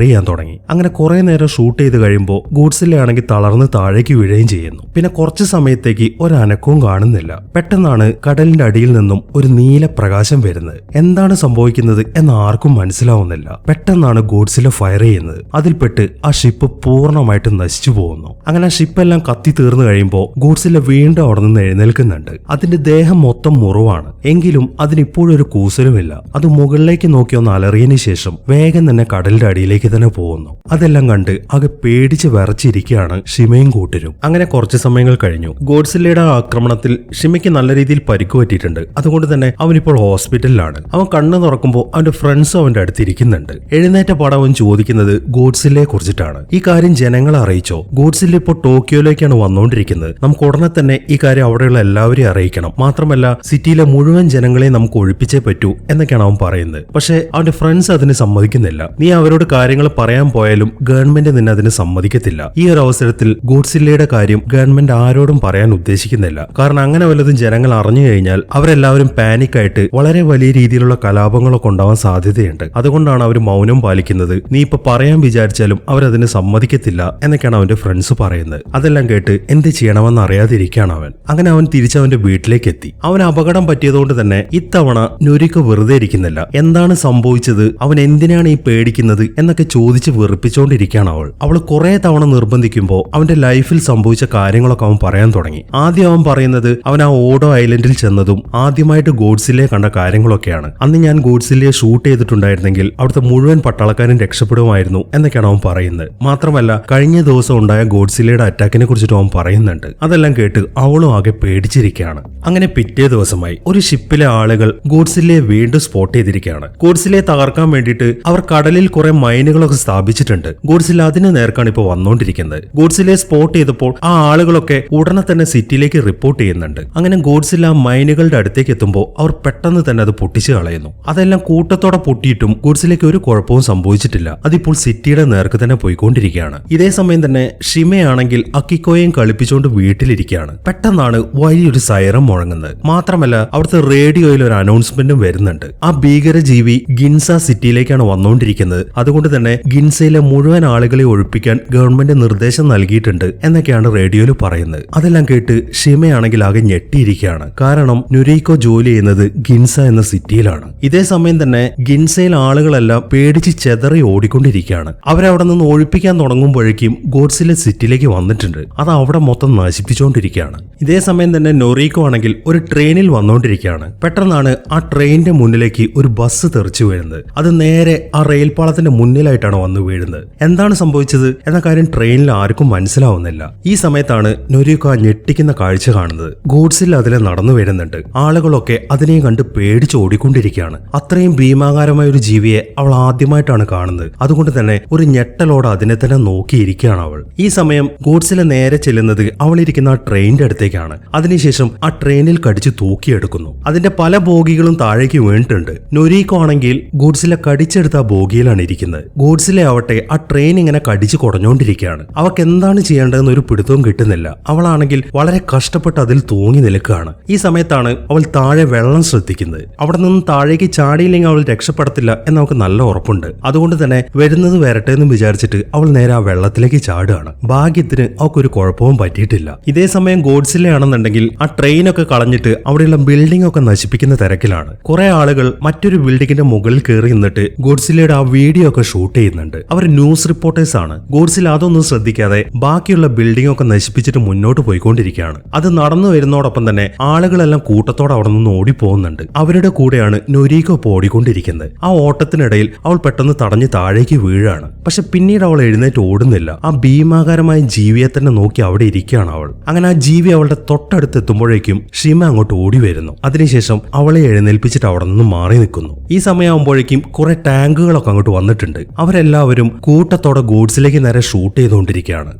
ചെയ്യാൻ തുടങ്ങി. അങ്ങനെ കുറെ നേരം ഷൂട്ട് ചെയ്ത് കഴിയുമ്പോൾ ഗോഡ്സില്ല ആണെങ്കിൽ തളർന്ന് താഴേക്ക് വീഴുകയും ചെയ്യുന്നു. പിന്നെ കുറച്ച് സമയത്തേക്ക് ഒരനക്കവും കാണുന്നില്ല. പെട്ടെന്നാണ് കടലിന്റെ അടിയിൽ നിന്നും ഒരു നീല പ്രകാശം വരുന്നത്. എന്താണ് സംഭവിക്കുന്നത് എന്ന് ആർക്കും മനസ്സിലാവുന്നില്ല. പെട്ടെന്നാണ് ഗോഡ്സില്ല ഫയർ ചെയ്യുന്നത്. അതിൽപ്പെട്ട് ആ ഷിപ്പ് പൂർണ്ണമായിട്ട് നശിച്ചു പോകുന്നു. അങ്ങനെ ആ ഷിപ്പെല്ലാം കത്തി തീർന്നു കഴിയുമ്പോൾ ഗോഡ്സില്ല വീണ്ടും അവിടെ നിന്ന് എഴുന്നേൽക്കുന്നുണ്ട്. അതിന്റെ ദേഹം മൊത്തം മുറിവാണ്. എങ്കിലും അതിനിപ്പോഴൊരു കൂസലുമില്ല. അത് മുകളിലേക്ക് നോക്കി ഒന്ന് അലറിയതിനു ശേഷം വേഗം തന്നെ കടലിന്റെ അടിയിലേക്ക് തന്നെ പോകുന്നു. അതെല്ലാം കണ്ട് ആകെ പേടിച്ച് വിറച്ചിരിക്കുകയാണ് ഷിമയും കൂട്ടരും. അങ്ങനെ കുറച്ച് സമയങ്ങൾ കഴിഞ്ഞു. ഗോഡ്സില്ലയുടെ ആക്രമണത്തിൽ ഷിമയ്ക്ക് നല്ല രീതിയിൽ പരിക്ക് പറ്റിയിട്ടുണ്ട്. അതുകൊണ്ട് തന്നെ അവനിപ്പോൾ ഹോസ്പിറ്റലിലാണ്. അവൻ കണ്ണു തുറക്കുമ്പോൾ അവന്റെ ഫ്രണ്ട്സും അവന്റെ അടുത്ത് ഇരിക്കുന്നുണ്ട്. എഴുന്നേറ്റ പാടെ അവൻ ചോദിക്കുന്നത് ഗോഡ്സില്ലയെ കുറിച്ചിട്ടാണ്. ഈ കാര്യം ജനങ്ങളെ അറിയിച്ചോ? ഗോഡ്സില്ല ഇപ്പോൾ ടോക്കിയോയിലേക്കാണ് വന്നുകൊണ്ടിരിക്കുന്നത്. നമുക്ക് ഉടനെ തന്നെ ഈ കാര്യം അവിടെയുള്ള എല്ലാവരെയും അറിയിക്കണം. മാത്രമല്ല സിറ്റിയിലെ മുഴുവൻ ജനങ്ങളെയും നമുക്ക് ഒഴിപ്പിച്ചേ പറ്റൂ എന്നൊക്കെയാണ് അവൻ പറയുന്നത്. പക്ഷെ അവന്റെ ഫ്രണ്ട്സ് അതിന് സമ്മതിക്കുന്നില്ല. നീ അവരോട് കാര്യങ്ങൾ പറയാൻ പോയാലും ഗവൺമെന്റ് നിന്നെ അതിന് സമ്മതിക്കത്തില്ല. ഈ ഒരു അവസരത്തിൽ ഗോഡ്സില്ലയുടെ കാര്യം ഗവൺമെന്റ് ആരോടും പറയാൻ ഉദ്ദേശിക്കുന്നില്ല. കാരണം അങ്ങനെ വല്ലതും ജനങ്ങൾ അറിഞ്ഞു കഴിഞ്ഞാൽ അവരെല്ലാവരും പാനിക്കായിട്ട് വളരെ വലിയ രീതിയിലുള്ള കലാപങ്ങളൊക്കെ ഉണ്ടാവാൻ സാധ്യതയുണ്ട്. അതുകൊണ്ടാണ് അവർ മൗനം പാലിക്കുന്നത്. നീ ഇപ്പൊ പറയാൻ വിചാരിച്ചാലും അവരതിന് സമ്മതിക്കത്തില്ല എന്നൊക്കെയാണ് അവന്റെ ഫ്രണ്ട്സ് പറയുന്നത്. അതെല്ലാം കേട്ട് എന്ത് ചെയ്യണമെന്ന് അറിയാതിരിക്കുകയാണ് അവൻ. അങ്ങനെ അവൻ തിരിച്ചവന്റെ വീട്ടിലേക്ക് എത്തി. അവൻ അപകടം പറ്റിയതുകൊണ്ട് തന്നെ ഇത്തവണ നൊരിക്കോ വെറുതെ ഇരിക്കുന്നില്ല. എന്താണ് സംഭവിച്ചത്, അവൻ എന്തിനാണ് ഈ പേടിക്കുന്നത് എന്നൊക്കെ ചോദിച്ച് വെറുപ്പിച്ചുകൊണ്ടിരിക്കുകയാണ് അവൾ കുറെ തവണ നിർബന്ധിക്കുമ്പോൾ അവന്റെ ലൈഫിൽ സംഭവിച്ച കാര്യങ്ങളൊക്കെ അവൻ പറയാൻ തുടങ്ങി. ആദ്യം അവൻ പറയുന്നത് അവൻ ആ ഓഡോ ഐലൻഡിൽ ചെന്നതും ആദ്യമായിട്ട് ഗോഡ്സില്ലയെ കണ്ട കാര്യങ്ങളൊക്കെയാണ്. അന്ന് ഞാൻ ഗോഡ്സില്ലയെ ഷൂട്ട് ചെയ്തിട്ടുണ്ടായിരുന്നെങ്കിൽ അവിടുത്തെ മുഴുവൻ പട്ടാളക്കാരും രക്ഷപ്പെടുമായിരുന്നു എന്നൊക്കെയാണ് അവൻ പറയുന്നത്. മാത്രമല്ല കഴിഞ്ഞ ദിവസം ഉണ്ടായ ഗോഡ്സില്ലയുടെ അറ്റാക്കിനെ കുറിച്ചിട്ട് അവൻ പറയുന്നുണ്ട്. അതെല്ലാം കേട്ട് അവളും ആകെ പേടിച്ചിരിക്കുകയാണ്. അങ്ങനെ പിറ്റേ ദിവസമായി ഒരു ഷിപ്പിലെ ആളുകൾ ഗോഡ്സില്ലയെ വീണ്ടും സ്പോട്ട് ചെയ്തിരിക്കുകയാണ്. ഗോഡ്സില്ലയെ തകർക്കാൻ വേണ്ടിയിട്ട് അവർ കടലിൽ കുറെ മൈനുകളൊക്കെ സ്ഥാപിച്ചിട്ടുണ്ട്. ഗോഡ്സില്ല അതിന് നേർക്കാണ് ഇപ്പോൾ വന്നുകൊണ്ടിരിക്കുന്നത്. ഗോഡ്സില്ലയെ സ്പോട്ട് ചെയ്തപ്പോൾ ആ ആളുകളൊക്കെ ഉടനെ തന്നെ സിറ്റിയിലേക്ക് റിപ്പോർട്ട് ചെയ്യുന്നുണ്ട്. അങ്ങനെ ഗോഡ്സില്ല മൈനുകളുടെ അടുത്തേക്ക് എത്തുമ്പോൾ അവർ പെട്ടെന്ന് തന്നെ അത് പൊട്ടിച്ചു കളയുന്നു. അതെല്ലാം കൂട്ടത്തോടെ പൊട്ടിയിട്ടും ഗോഡ്സില്ലയ്ക്ക് ഒരു കുഴപ്പവും സംഭവിച്ചിട്ടില്ല. അതിപ്പോൾ സിറ്റിയുടെ നേർക്ക് തന്നെ പോയിക്കൊണ്ടിരിക്കുകയാണ്. ഇതേ സമയം തന്നെ ഷിമയാണെങ്കിൽ അക്കിക്കോയെയും കളിപ്പിച്ചുകൊണ്ട് വീട്ടിലിരിക്കുകയാണ്. പെട്ടെന്നാണ് വലിയൊരു സൈറം മുഴങ്ങുന്നത്. മാത്രമല്ല അവിടുത്തെ റേഡിയോയിൽ ഒരു അനൗൺസ്മെന്റും വരുന്നുണ്ട്. ആ ഭീകരജീവി ഗിൻസ സിറ്റിയിലേക്കാണ് വന്നുകൊണ്ടിരിക്കുന്നത്. അതുകൊണ്ട് തന്നെ ഗിൻസയിലെ മുഴുവൻ ആളുകളെ ഒഴിപ്പിക്കാൻ ഗവൺമെന്റ് നിർദ്ദേശം നൽകിയിട്ടുണ്ട് എന്നൊക്കെയാണ് റേഡിയോയിൽ പറയുന്നത്. അതെല്ലാം കേട്ട് ഷിമയാണെങ്കിൽ ആകെ ഞെട്ടിയിരിക്കുകയാണ്. കാരണം നൊരിക്കോ ജോലി ചെയ്യുന്നത് ഗിൻസ എന്ന സിറ്റിയിലാണ്. ഇതേ സമയം തന്നെ ഗിൻസയിൽ ആളുകളെല്ലാം പേടിച്ച് ചെതറി ഓടിക്കൊണ്ടിരിക്കുകയാണ്. അവരവിടെ നിന്ന് ഒഴിപ്പിക്കാൻ തുടങ്ങുമ്പോഴേക്കും ഗോഡ്സില്ല സിറ്റിയിലേക്ക് വന്നിട്ടുണ്ട്. അത് അവിടെ മൊത്തം നശിപ്പിച്ചുകൊണ്ടിരിക്കുകയാണ്. ഇതേ സമയം തന്നെ നൊറിക്കോ ആണെങ്കിൽ ഒരു ട്രെയിനിൽ വന്നുകൊണ്ടിരിക്കുകയാണ്. പെട്ടെന്നാണ് ആ ട്രെയിനിന്റെ മുന്നിലേക്ക് ഒരു ബസ് തെറിച്ചു വീഴുന്നത്. അത് നേരെ ആ റെയിൽപാളത്തിന്റെ മുന്നിലായിട്ടാണ് വന്നു വീഴുന്നത്. എന്താണ് സംഭവിച്ചത് എന്ന കാര്യം ട്രെയിനിൽ ആർക്കും മനസ്സിലാവുന്നില്ല. ഈ സമയത്താണ് നൊറിക്കോ ആ ഞെട്ടിക്കുന്ന കാഴ്ച കാണുന്നത്. ഗോഡ്സില്ല അതിലെ നടന്നു വരുന്നുണ്ട്. ആളുകളൊക്കെ അതിനെ കണ്ട് പേടിച്ച് ഓടിക്കൊണ്ടിരിക്കുകയാണ്. അത്രയും ഭീമാകാരമായ ഒരു ജീവിയെ അവൾ ആദ്യമായിട്ടാണ് കാണുന്നത്. അതുകൊണ്ട് തന്നെ ഒരു ഞെട്ടലോടെ അതിനെ തന്നെ നോക്കിയിരിക്കുകയാണ് അവൾ. ഈ സമയം ഗോഡ്സില്ല നേരെ ചെല്ലുന്നത് അവളിരിക്കുന്ന ആ ട്രെയിനിന്റെ അടുത്തേക്കാണ്. അതിനുശേഷം ആ ട്രെയിനിൽ കടിച്ചു തൂക്കിയെടുക്കുന്നു. അതിന്റെ പല ബോഗികളും താഴേക്ക് വീണിട്ടുണ്ട്. നൊരിക്കോ ആണെങ്കിൽ ഗോഡ്സില്ല കടിച്ചെടുത്ത ആ ബോഗിയിലാണ് ഇരിക്കുന്നത്. ഗോഡ്സില്ല ആവട്ടെ ആ ട്രെയിൻ ഇങ്ങനെ കടിച്ചു കുടഞ്ഞുകൊണ്ടിരിക്കുകയാണ്. അവൾക്ക് എന്താണ് ചെയ്യേണ്ടതെന്ന് ഒരു പിടുത്തവും കിട്ടുന്നില്ല. അവളാണെങ്കിൽ വളരെ കഷ്ടപ്പെട്ട് അതിൽ തൂങ്ങി നിൽക്കുകയാണ്. ഈ സമയത്താണ് അവൾ താഴെ വെള്ളം ശ്രദ്ധിക്കുന്നത്. അവിടെ നിന്ന് താഴേക്ക് ചാടിയില്ലെങ്കിൽ അവൾ രക്ഷപ്പെടത്തില്ല എന്ന് അവൾക്ക് നല്ല ഉറപ്പുണ്ട്. അതുകൊണ്ട് തന്നെ വരുന്നത് വരട്ടെ എന്ന് വിചാരിച്ചിട്ട് അവൾ നേരെ ആ വെള്ളത്തിലേക്ക് ചാടുകയാണ്. ഭാഗ്യത്തിന് അവൾക്കൊരു കുഴപ്പവും പറ്റിയിട്ടില്ല. ഇതേ സമയം ഗോഡ്സില്ല ആണെന്നുണ്ടെങ്കിൽ ആ ട്രെയിനൊക്കെ കളഞ്ഞിട്ട് അവിടെയുള്ള ബിൽഡിംഗ് ഒക്കെ നശിപ്പിക്കുന്ന തിരക്കിലാണ്. കുറെ ആളുകൾ മറ്റൊരു ബിൽഡിങ്ങിന്റെ മുകളിൽ കയറി നിന്നിട്ട് ഗോഡ്സില്ലയുടെ ആ വീഡിയോ ഒക്കെ ഷൂട്ട് ചെയ്യുന്നുണ്ട്. അവർ ന്യൂസ് റിപ്പോർട്ടേഴ്സ് ആണ്. ഗോഡ്സില്ല അതൊന്നും ശ്രദ്ധിക്കാതെ ബാക്കിയുള്ള ബിൽഡിംഗ് ഒക്കെ നശിപ്പിച്ചിട്ട് മുന്നോട്ട് പോയിക്കൊണ്ടിരിക്കുകയാണ്. അത് നടന്നു വരുന്നതോടൊപ്പം തന്നെ ആളുകളെല്ലാം കൂട്ടത്തോടെ അവിടെ നിന്ന് ഓടിപ്പോകുന്നുണ്ട്. അവരുടെ കൂടെയാണ് നൊരിക്കോ ഓടിക്കൊണ്ടിരിക്കുന്നത്. ആ ഓട്ടത്തിനിടയിൽ അവൾ പെട്ടെന്ന് തടഞ്ഞ് താഴേക്ക് വീഴാണ്. പക്ഷെ പിന്നീട് അവൾ എഴുന്നേറ്റ് ഓടുന്നില്ല. ആ ഭീമാകാരമായ ജീവിയെ തന്നെ നോക്കി അവിടെ ഇരിക്കുകയാണ് അവൾ. അങ്ങനെ ആ ജീവി അവളുടെ തൊട്ടടുത്ത് എത്തുമ്പോഴേക്കും ഷിമ അങ്ങോട്ട് ഓടി വരുന്നു. അതിനുശേഷം അവളെ എഴുന്നേൽപ്പിച്ചിട്ട് അവിടെ നിന്ന് മാറി നിൽക്കുന്നു. ഈ സമയമാകുമ്പോഴേക്കും കുറെ ടാങ്കുകളൊക്കെ അങ്ങോട്ട് വന്നിട്ടുണ്ട്. അവരെല്ലാവരും കൂട്ടത്തോടെ ഗോഡ്സിലേക്ക് നേരെ ഷൂട്ട് ചെയ്തുകൊണ്ടിരിക്കുകയാണ്.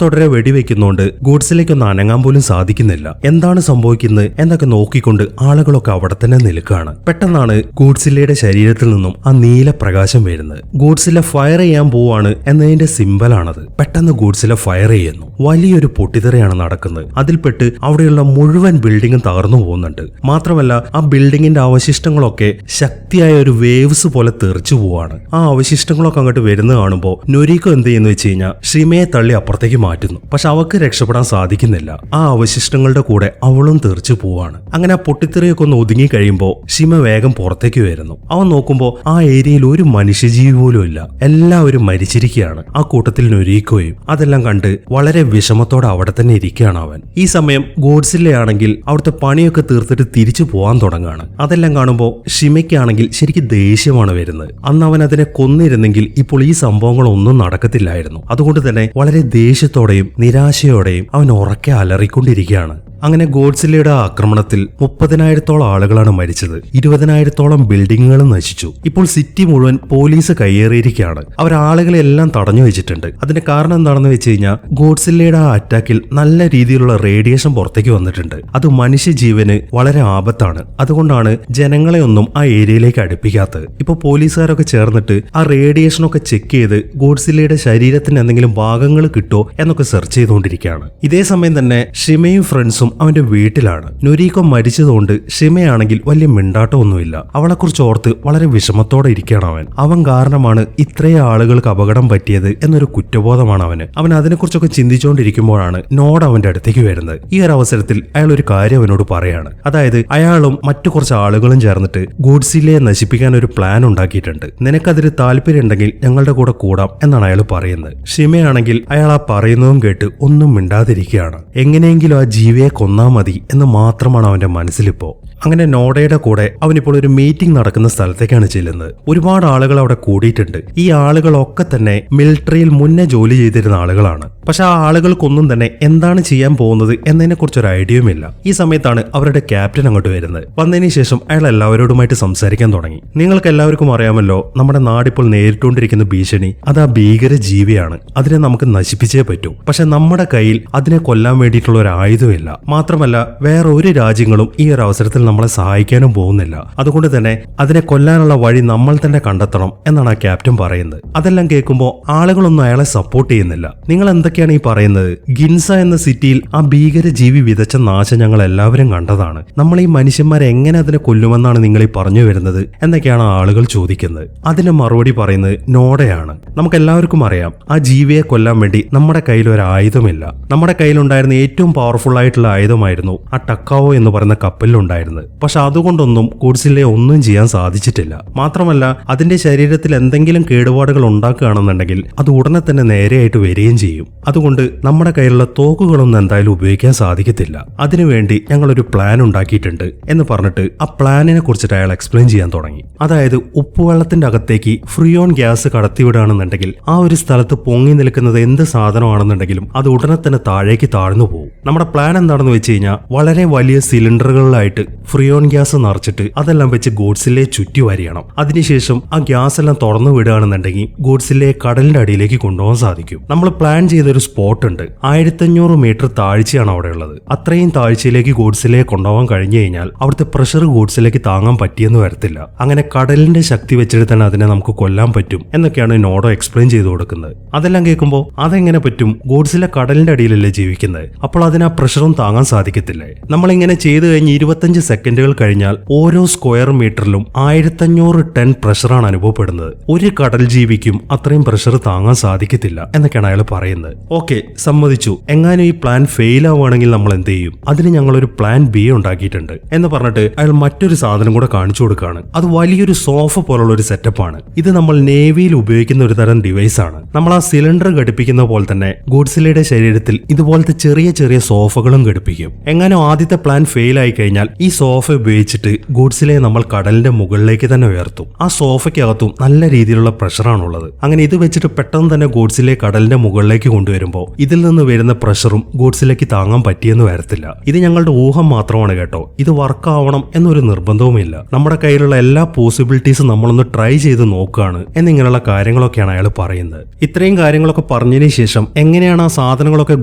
തുടരെ വെടിവെക്കുന്നോണ്ട് ഗോഡ്സിലേക്കൊന്നും അനങ്ങാൻ പോലും സാധിക്കുന്നില്ല. എന്താണ് സംഭവിക്കുന്നത് എന്നൊക്കെ നോക്കിക്കൊണ്ട് ആളുകളൊക്കെ അവിടെ തന്നെ നിൽക്കുകയാണ്. പെട്ടെന്നാണ് ഗോഡ്സില്ലയുടെ ശരീരത്തിൽ നിന്നും ആ നീല പ്രകാശം വരുന്നത്. ഗോഡ്സില്ല ഫയർ ചെയ്യാൻ പോവാണ് എന്നതിന്റെ സിമ്പലാണത്. പെട്ടെന്ന് ഗോഡ്സില്ല ഫയർ ചെയ്യുന്നു. വലിയൊരു പൊട്ടിത്തെറിയാണ് നടക്കുന്നത്. അതിൽപ്പെട്ട് അവിടെയുള്ള മുഴുവൻ ബിൽഡിംഗും തകർന്നു പോകുന്നുണ്ട്. മാത്രമല്ല ആ ബിൽഡിങ്ങിന്റെ അവശിഷ്ടങ്ങളൊക്കെ ശക്തിയായ ഒരു വേവ്സ് പോലെ തെറിച്ചു പോവാണ്. ആ അവശിഷ്ടങ്ങളൊക്കെ അങ്ങോട്ട് വരുന്നത് കാണുമ്പോൾ നൊരീക്കോ എന്ത് ചെയ്യുന്നു വെച്ച് കഴിഞ്ഞാൽ ഷിമയെ തള്ളി അപ്പുറത്തേക്ക് മാറ്റുന്നു. പക്ഷെ അവൾക്ക് രക്ഷപ്പെടാൻ സാധിക്കുന്നില്ല. ആ അവശിഷ്ടങ്ങളുടെ കൂടെ അവളും തെറിച്ചു പോവാണ്. അങ്ങനെ ആ പൊട്ടിത്തെറിയൊക്കെ ഒന്ന് ഒതുങ്ങി കഴിയുമ്പോൾ ഷിമ വേഗം പുറത്തേക്ക് വരുന്നു. അവൻ നോക്കുമ്പോൾ ആ ഏരിയയിൽ ഒരു മനുഷ്യജീവി പോലും ഇല്ല. എല്ലാവരും മരിച്ചിരിക്കുകയാണ്. ആ കൂട്ടത്തിൽ നൊരീക്കോയും. അതെല്ലാം കണ്ട് വളരെ വിഷമത്തോടെ അവിടെ തന്നെ ഇരിക്കുകയാണ് അവൻ. ഈ സമയം ഗോഡ്സില്ലയാണെങ്കിൽ അവിടുത്തെ പണിയൊക്കെ തീർത്തിട്ട് തിരിച്ചു പോകാൻ തുടങ്ങുകയാണ്. അതെല്ലാം കാണുമ്പോൾ ഷിമയ്ക്കാണെങ്കിൽ ശരിക്കും ദേഷ്യമാണ് വരുന്നത്. അന്ന് അവൻ അതിനെ കൊന്നിരുന്നെങ്കിൽ ഇപ്പോൾ ഈ സംഭവങ്ങളൊന്നും നടക്കത്തില്ലായിരുന്നു. അതുകൊണ്ട് തന്നെ വളരെ ദേഷ്യത്തോടെയും നിരാശയോടെയും അവൻ ഉറക്കെ അലറിക്കൊണ്ടിരിക്കുകയാണ്. അങ്ങനെ ഗോഡ്സില്ലയുടെ ആക്രമണത്തിൽ 30,000-ഓളം ആളുകളാണ് മരിച്ചത്. 20,000-ഓളം ബിൽഡിങ്ങുകളും നശിച്ചു. ഇപ്പോൾ സിറ്റി മുഴുവൻ പോലീസ് കയ്യേറിയിരിക്കുകയാണ്. അവർ ആളുകളെല്ലാം തടഞ്ഞു വെച്ചിട്ടുണ്ട്. അതിന്റെ കാരണം എന്താണെന്ന് വെച്ച് കഴിഞ്ഞാൽ ഗോഡ്സില്ലയുടെ ആ അറ്റാക്കിൽ നല്ല രീതിയിലുള്ള റേഡിയേഷൻ പുറത്തേക്ക് വന്നിട്ടുണ്ട്. അത് മനുഷ്യജീവന് വളരെ ആപത്താണ്. അതുകൊണ്ടാണ് ജനങ്ങളെ ഒന്നും ആ ഏരിയയിലേക്ക് അടുപ്പിക്കാത്തത്. ഇപ്പൊ പോലീസുകാരൊക്കെ ചേർന്നിട്ട് ആ റേഡിയേഷനൊക്കെ ചെക്ക് ചെയ്ത് ഗോഡ്സില്ലയുടെ ശരീരത്തിന് എന്തെങ്കിലും ഭാഗങ്ങൾ കിട്ടോ എന്നൊക്കെ സെർച്ച് ചെയ്തുകൊണ്ടിരിക്കുകയാണ്. ഇതേ സമയം തന്നെ ഷിമയും ഫ്രണ്ട്സും അവന്റെ വീട്ടിലാണ്. നൊരീക്കോ മരിച്ചതുകൊണ്ട് ഷിമയാണെങ്കിൽ വലിയ മിണ്ടാട്ടമൊന്നുമില്ല. അവളെക്കുറിച്ച് ഓർത്ത് വളരെ വിഷമത്തോടെ ഇരിക്കുകയാണ് അവൻ കാരണമാണ് ഇത്രയും ആളുകൾക്ക് അപകടം പറ്റിയത് എന്നൊരു കുറ്റബോധമാണ് അവൻ അതിനെക്കുറിച്ചൊക്കെ ചിന്തിച്ചുകൊണ്ടിരിക്കുമ്പോഴാണ് നോഡ് അവന്റെ അടുത്തേക്ക് വരുന്നത്. ഈ ഒരു അവസരത്തിൽ അയാൾ ഒരു കാര്യം അവനോട് പറയാണ്. അതായത് അയാളും മറ്റു കുറച്ച് ആളുകളും ചേർന്നിട്ട് ഗോഡ്സില്ലയെ നശിപ്പിക്കാൻ ഒരു പ്ലാൻ ഉണ്ടാക്കിയിട്ടുണ്ട്. നിനക്കതിൽ താല്പര്യം ഉണ്ടെങ്കിൽ ഞങ്ങളുടെ കൂടെ കൂടാം എന്നാണ് അയാൾ പറയുന്നത്. ഷിമയാണെങ്കിൽ അയാൾ ആ പറയുന്നതും കേട്ട് ഒന്നും മിണ്ടാതിരിക്കുകയാണ്. എങ്ങനെയെങ്കിലും ആ ജീവിയെ കൊന്നാ മതി എന്ന് മാത്രമാണ് അവന്റെ മനസ്സിലിപ്പോ. അങ്ങനെ നോഡയുടെ കൂടെ അവനിപ്പോൾ ഒരു മീറ്റിംഗ് നടക്കുന്ന സ്ഥലത്തേക്കാണ് ചെല്ലുന്നത്. ഒരുപാട് ആളുകൾ അവിടെ കൂടിയിട്ടുണ്ട്. ഈ ആളുകളൊക്കെ തന്നെ മിലിറ്ററിയിൽ മുന്നേ ജോലി ചെയ്തിരുന്ന ആളുകളാണ്. പക്ഷെ ആ ആളുകൾക്കൊന്നും തന്നെ എന്താണ് ചെയ്യാൻ പോകുന്നത് എന്നതിനെ കുറിച്ചൊരു ഐഡിയയുമില്ല. ഈ സമയത്താണ് അവരുടെ ക്യാപ്റ്റൻ അങ്ങോട്ട് വരുന്നത്. വന്നതിന് ശേഷം അയാൾ എല്ലാവരോടുമായിട്ട് സംസാരിക്കാൻ തുടങ്ങി. നിങ്ങൾക്ക് എല്ലാവർക്കും അറിയാമല്ലോ, നമ്മുടെ നാടിപ്പോൾ നേരിട്ടുകൊണ്ടിരിക്കുന്ന ഭീഷണി അത് ആ ഭീകര ജീവിയാണ്. അതിനെ നമുക്ക് നശിപ്പിച്ചേ പറ്റൂ. പക്ഷെ നമ്മുടെ കയ്യിൽ അതിനെ കൊല്ലാൻ വേണ്ടിയിട്ടുള്ള ഒരു ആയുധമില്ല. മാത്രമല്ല വേറെ ഒരു രാജ്യങ്ങളും ഈ ഒരു അവസരത്തിൽ നമ്മളെ സഹായിക്കാനും പോകുന്നില്ല. അതുകൊണ്ട് തന്നെ അതിനെ കൊല്ലാനുള്ള വഴി നമ്മൾ തന്നെ കണ്ടെത്തണം എന്നാണ് ആ ക്യാപ്റ്റൻ പറയുന്നത്. അതെല്ലാം കേൾക്കുമ്പോൾ ആളുകളൊന്നും അയാളെ സപ്പോർട്ട് ചെയ്യുന്നില്ല. നിങ്ങൾ എന്തൊക്കെയാണ് ഈ പറയുന്നത്? ഗിൻസ എന്ന സിറ്റിയിൽ ആ ഭീകര ജീവി വിതച്ച നാശം ഞങ്ങൾ എല്ലാവരും കണ്ടതാണ്. നമ്മൾ ഈ മനുഷ്യന്മാരെ എങ്ങനെ അതിനെ കൊല്ലുമെന്നാണ് നിങ്ങൾ ഈ പറഞ്ഞു വരുന്നത് എന്നൊക്കെയാണ് ആളുകൾ ചോദിക്കുന്നത്. അതിന് മറുപടി പറയുന്നത് നോഡയാണ്. നമുക്ക് എല്ലാവർക്കും അറിയാം, ആ ജീവിയെ കൊല്ലാൻ വേണ്ടി നമ്മുടെ കയ്യിൽ ഒരു ആയുധമില്ല. നമ്മുടെ കയ്യിലുണ്ടായിരുന്ന ഏറ്റവും പവർഫുൾ ആയിട്ടുള്ള ആയുധമായിരുന്നു ആ ടക്കാവോ എന്ന് പറയുന്ന കപ്പലിലുണ്ടായിരുന്നത്. പക്ഷെ അതുകൊണ്ടൊന്നും ഗോഡ്സില്ലയെ ഒന്നും ചെയ്യാൻ സാധിച്ചിട്ടില്ല. മാത്രമല്ല അതിന്റെ ശരീരത്തിൽ എന്തെങ്കിലും കേടുപാടുകൾ ഉണ്ടാക്കുകയാണെന്നുണ്ടെങ്കിൽ അത് ഉടനെ തന്നെ നേരെയായിട്ട് വരികയും ചെയ്യും. അതുകൊണ്ട് നമ്മുടെ കയ്യിലുള്ള തോക്കുകളൊന്നും എന്തായാലും ഉപയോഗിക്കാൻ സാധിക്കത്തില്ല. അതിനുവേണ്ടി ഞങ്ങളൊരു പ്ലാൻ ഉണ്ടാക്കിയിട്ടുണ്ട് എന്ന് പറഞ്ഞിട്ട് ആ പ്ലാനിനെ കുറിച്ചിട്ട് അയാൾ എക്സ്പ്ലെയിൻ ചെയ്യാൻ തുടങ്ങി. അതായത് ഉപ്പുവെള്ളത്തിന്റെ അകത്തേക്ക് ഫ്രിയോൺ ഗ്യാസ് കടത്തിവിടുകയാണെന്നുണ്ടെങ്കിൽ ആ ഒരു സ്ഥലത്ത് പൊങ്ങി നിൽക്കുന്നത് എന്ത് സാധനമാണെന്നുണ്ടെങ്കിലും അത് ഉടനെ തന്നെ താഴേക്ക് താഴ്ന്നു പോകും. നമ്മുടെ പ്ലാൻ എന്താണെന്ന് വെച്ച് കഴിഞ്ഞാൽ വളരെ വലിയ സിലിണ്ടറുകളിലായിട്ട് ഫ്രിയോൺ ഗ്യാസ് നിറച്ചിട്ട് അതെല്ലാം വെച്ച് ഗോഡ്സില്ലയെ ചുറ്റി വരിയണം. അതിനുശേഷം ആ ഗ്യാസ് എല്ലാം തുറന്നു വിടുകയാണെന്നുണ്ടെങ്കിൽ ഗോഡ്സില്ലയെ കടലിന്റെ അടിയിലേക്ക് കൊണ്ടുപോകാൻ സാധിക്കും. നമ്മൾ പ്ലാൻ ചെയ്തൊരു സ്പോട്ട് ഉണ്ട്. 1500 മീറ്റർ താഴ്ചയാണ് അവിടെ ഉള്ളത്. അത്രയും താഴ്ചയിലേക്ക് ഗോഡ്സില്ലയെ കൊണ്ടുപോകാൻ കഴിഞ്ഞു കഴിഞ്ഞാൽ അവിടുത്തെ പ്രഷർ ഗോഡ്സില്ലയ്ക്ക് താങ്ങാൻ പറ്റിയെന്ന് വരത്തില്ല. അങ്ങനെ കടലിന്റെ ശക്തി വെച്ചിട്ട് തന്നെ അതിനെ നമുക്ക് കൊല്ലാൻ പറ്റും എന്നൊക്കെയാണ് നോഡോ എക്സ്പ്ലെയിൻ ചെയ്തു കൊടുക്കുന്നത്. അതെല്ലാം കേൾക്കുമ്പോൾ അതെങ്ങനെ പറ്റും? ഗോഡ്സില്ല കടലിന്റെ അടിയിലല്ലേ ജീവിക്കുന്നത്. അപ്പോൾ അതിന് ആ പ്രഷറും താങ്ങാൻ സാധിക്കത്തില്ലേ? നമ്മളിങ്ങനെ ചെയ്തു കഴിഞ്ഞ് 25 സെക്കൻഡുകൾ കഴിഞ്ഞാൽ ഓരോ സ്ക്വയർ മീറ്ററിലും 1500 ടൺ പ്രഷറാണ് അനുഭവപ്പെടുന്നത്. ഒരു കടൽ ജീവിക്കും അത്രയും പ്രഷർ താങ്ങാൻ സാധിക്കത്തില്ല എന്നൊക്കെയാണ് അയാൾ പറയുന്നത്. ഓക്കെ, സമ്മതിച്ചു. എങ്ങാനും ഈ പ്ലാൻ ഫെയിൽ ആവുകയാണെങ്കിൽ നമ്മൾ എന്ത് ചെയ്യും? അതിന് ഞങ്ങളൊരു പ്ലാൻ ബി ഉണ്ടാക്കിയിട്ടുണ്ട് എന്ന് പറഞ്ഞിട്ട് അയാൾ മറ്റൊരു സാധനം കൂടെ കാണിച്ചു കൊടുക്കുകയാണ്. അത് വലിയൊരു സോഫ പോലുള്ള ഒരു സെറ്റപ്പാണ്. ഇത് നമ്മൾ നേവിയിൽ ഉപയോഗിക്കുന്ന ഒരു തരം ഡിവൈസ് ആണ്. നമ്മൾ ആ സിലിണ്ടർ ഘടിപ്പിക്കുന്ന പോലെ തന്നെ ഗോഡ്സില്ലയുടെ ശരീരത്തിൽ ഇതുപോലത്തെ ചെറിയ ചെറിയ സോഫകളും ഘടിപ്പിക്കും. എങ്ങാനും ആദ്യത്തെ പ്ലാൻ ഫെയിൽ ആയി കഴിഞ്ഞാൽ ഈ സോഫ ഉപയോഗിച്ചിട്ട് ഗോഡ്സില്ലയെ നമ്മൾ കടലിന്റെ മുകളിലേക്ക് തന്നെ ഉയർത്തും. ആ സോഫയ്ക്കകത്തും നല്ല രീതിയിലുള്ള പ്രഷറാണുള്ളത്. അങ്ങനെ ഇത് വെച്ചിട്ട് പെട്ടെന്ന് തന്നെ ഗോഡ്സില്ലയെ കടലിന്റെ മുകളിലേക്ക് കൊണ്ടുവരുമ്പോൾ ഇതിൽ നിന്ന് വരുന്ന പ്രഷറും ഗോഡ്സില്ലയ്ക്ക് താങ്ങാൻ പറ്റിയെന്ന് വരത്തില്ല. ഇത് ഞങ്ങളുടെ ഊഹം മാത്രമാണ് കേട്ടോ. ഇത് വർക്ക് ആവണം എന്നൊരു നിർബന്ധവുമില്ല. നമ്മുടെ കയ്യിലുള്ള എല്ലാ പോസിബിലിറ്റീസും നമ്മളൊന്ന് ട്രൈ ചെയ്ത് നോക്കുകയാണ് എന്നിങ്ങനെയുള്ള കാര്യങ്ങളൊക്കെയാണ് അയാൾ പറയുന്നത്. ഇത്രയും കാര്യങ്ങളൊക്കെ പറഞ്ഞതിന് ശേഷം എങ്ങനെയാണ് ആ സാധനങ്ങളൊക്കെ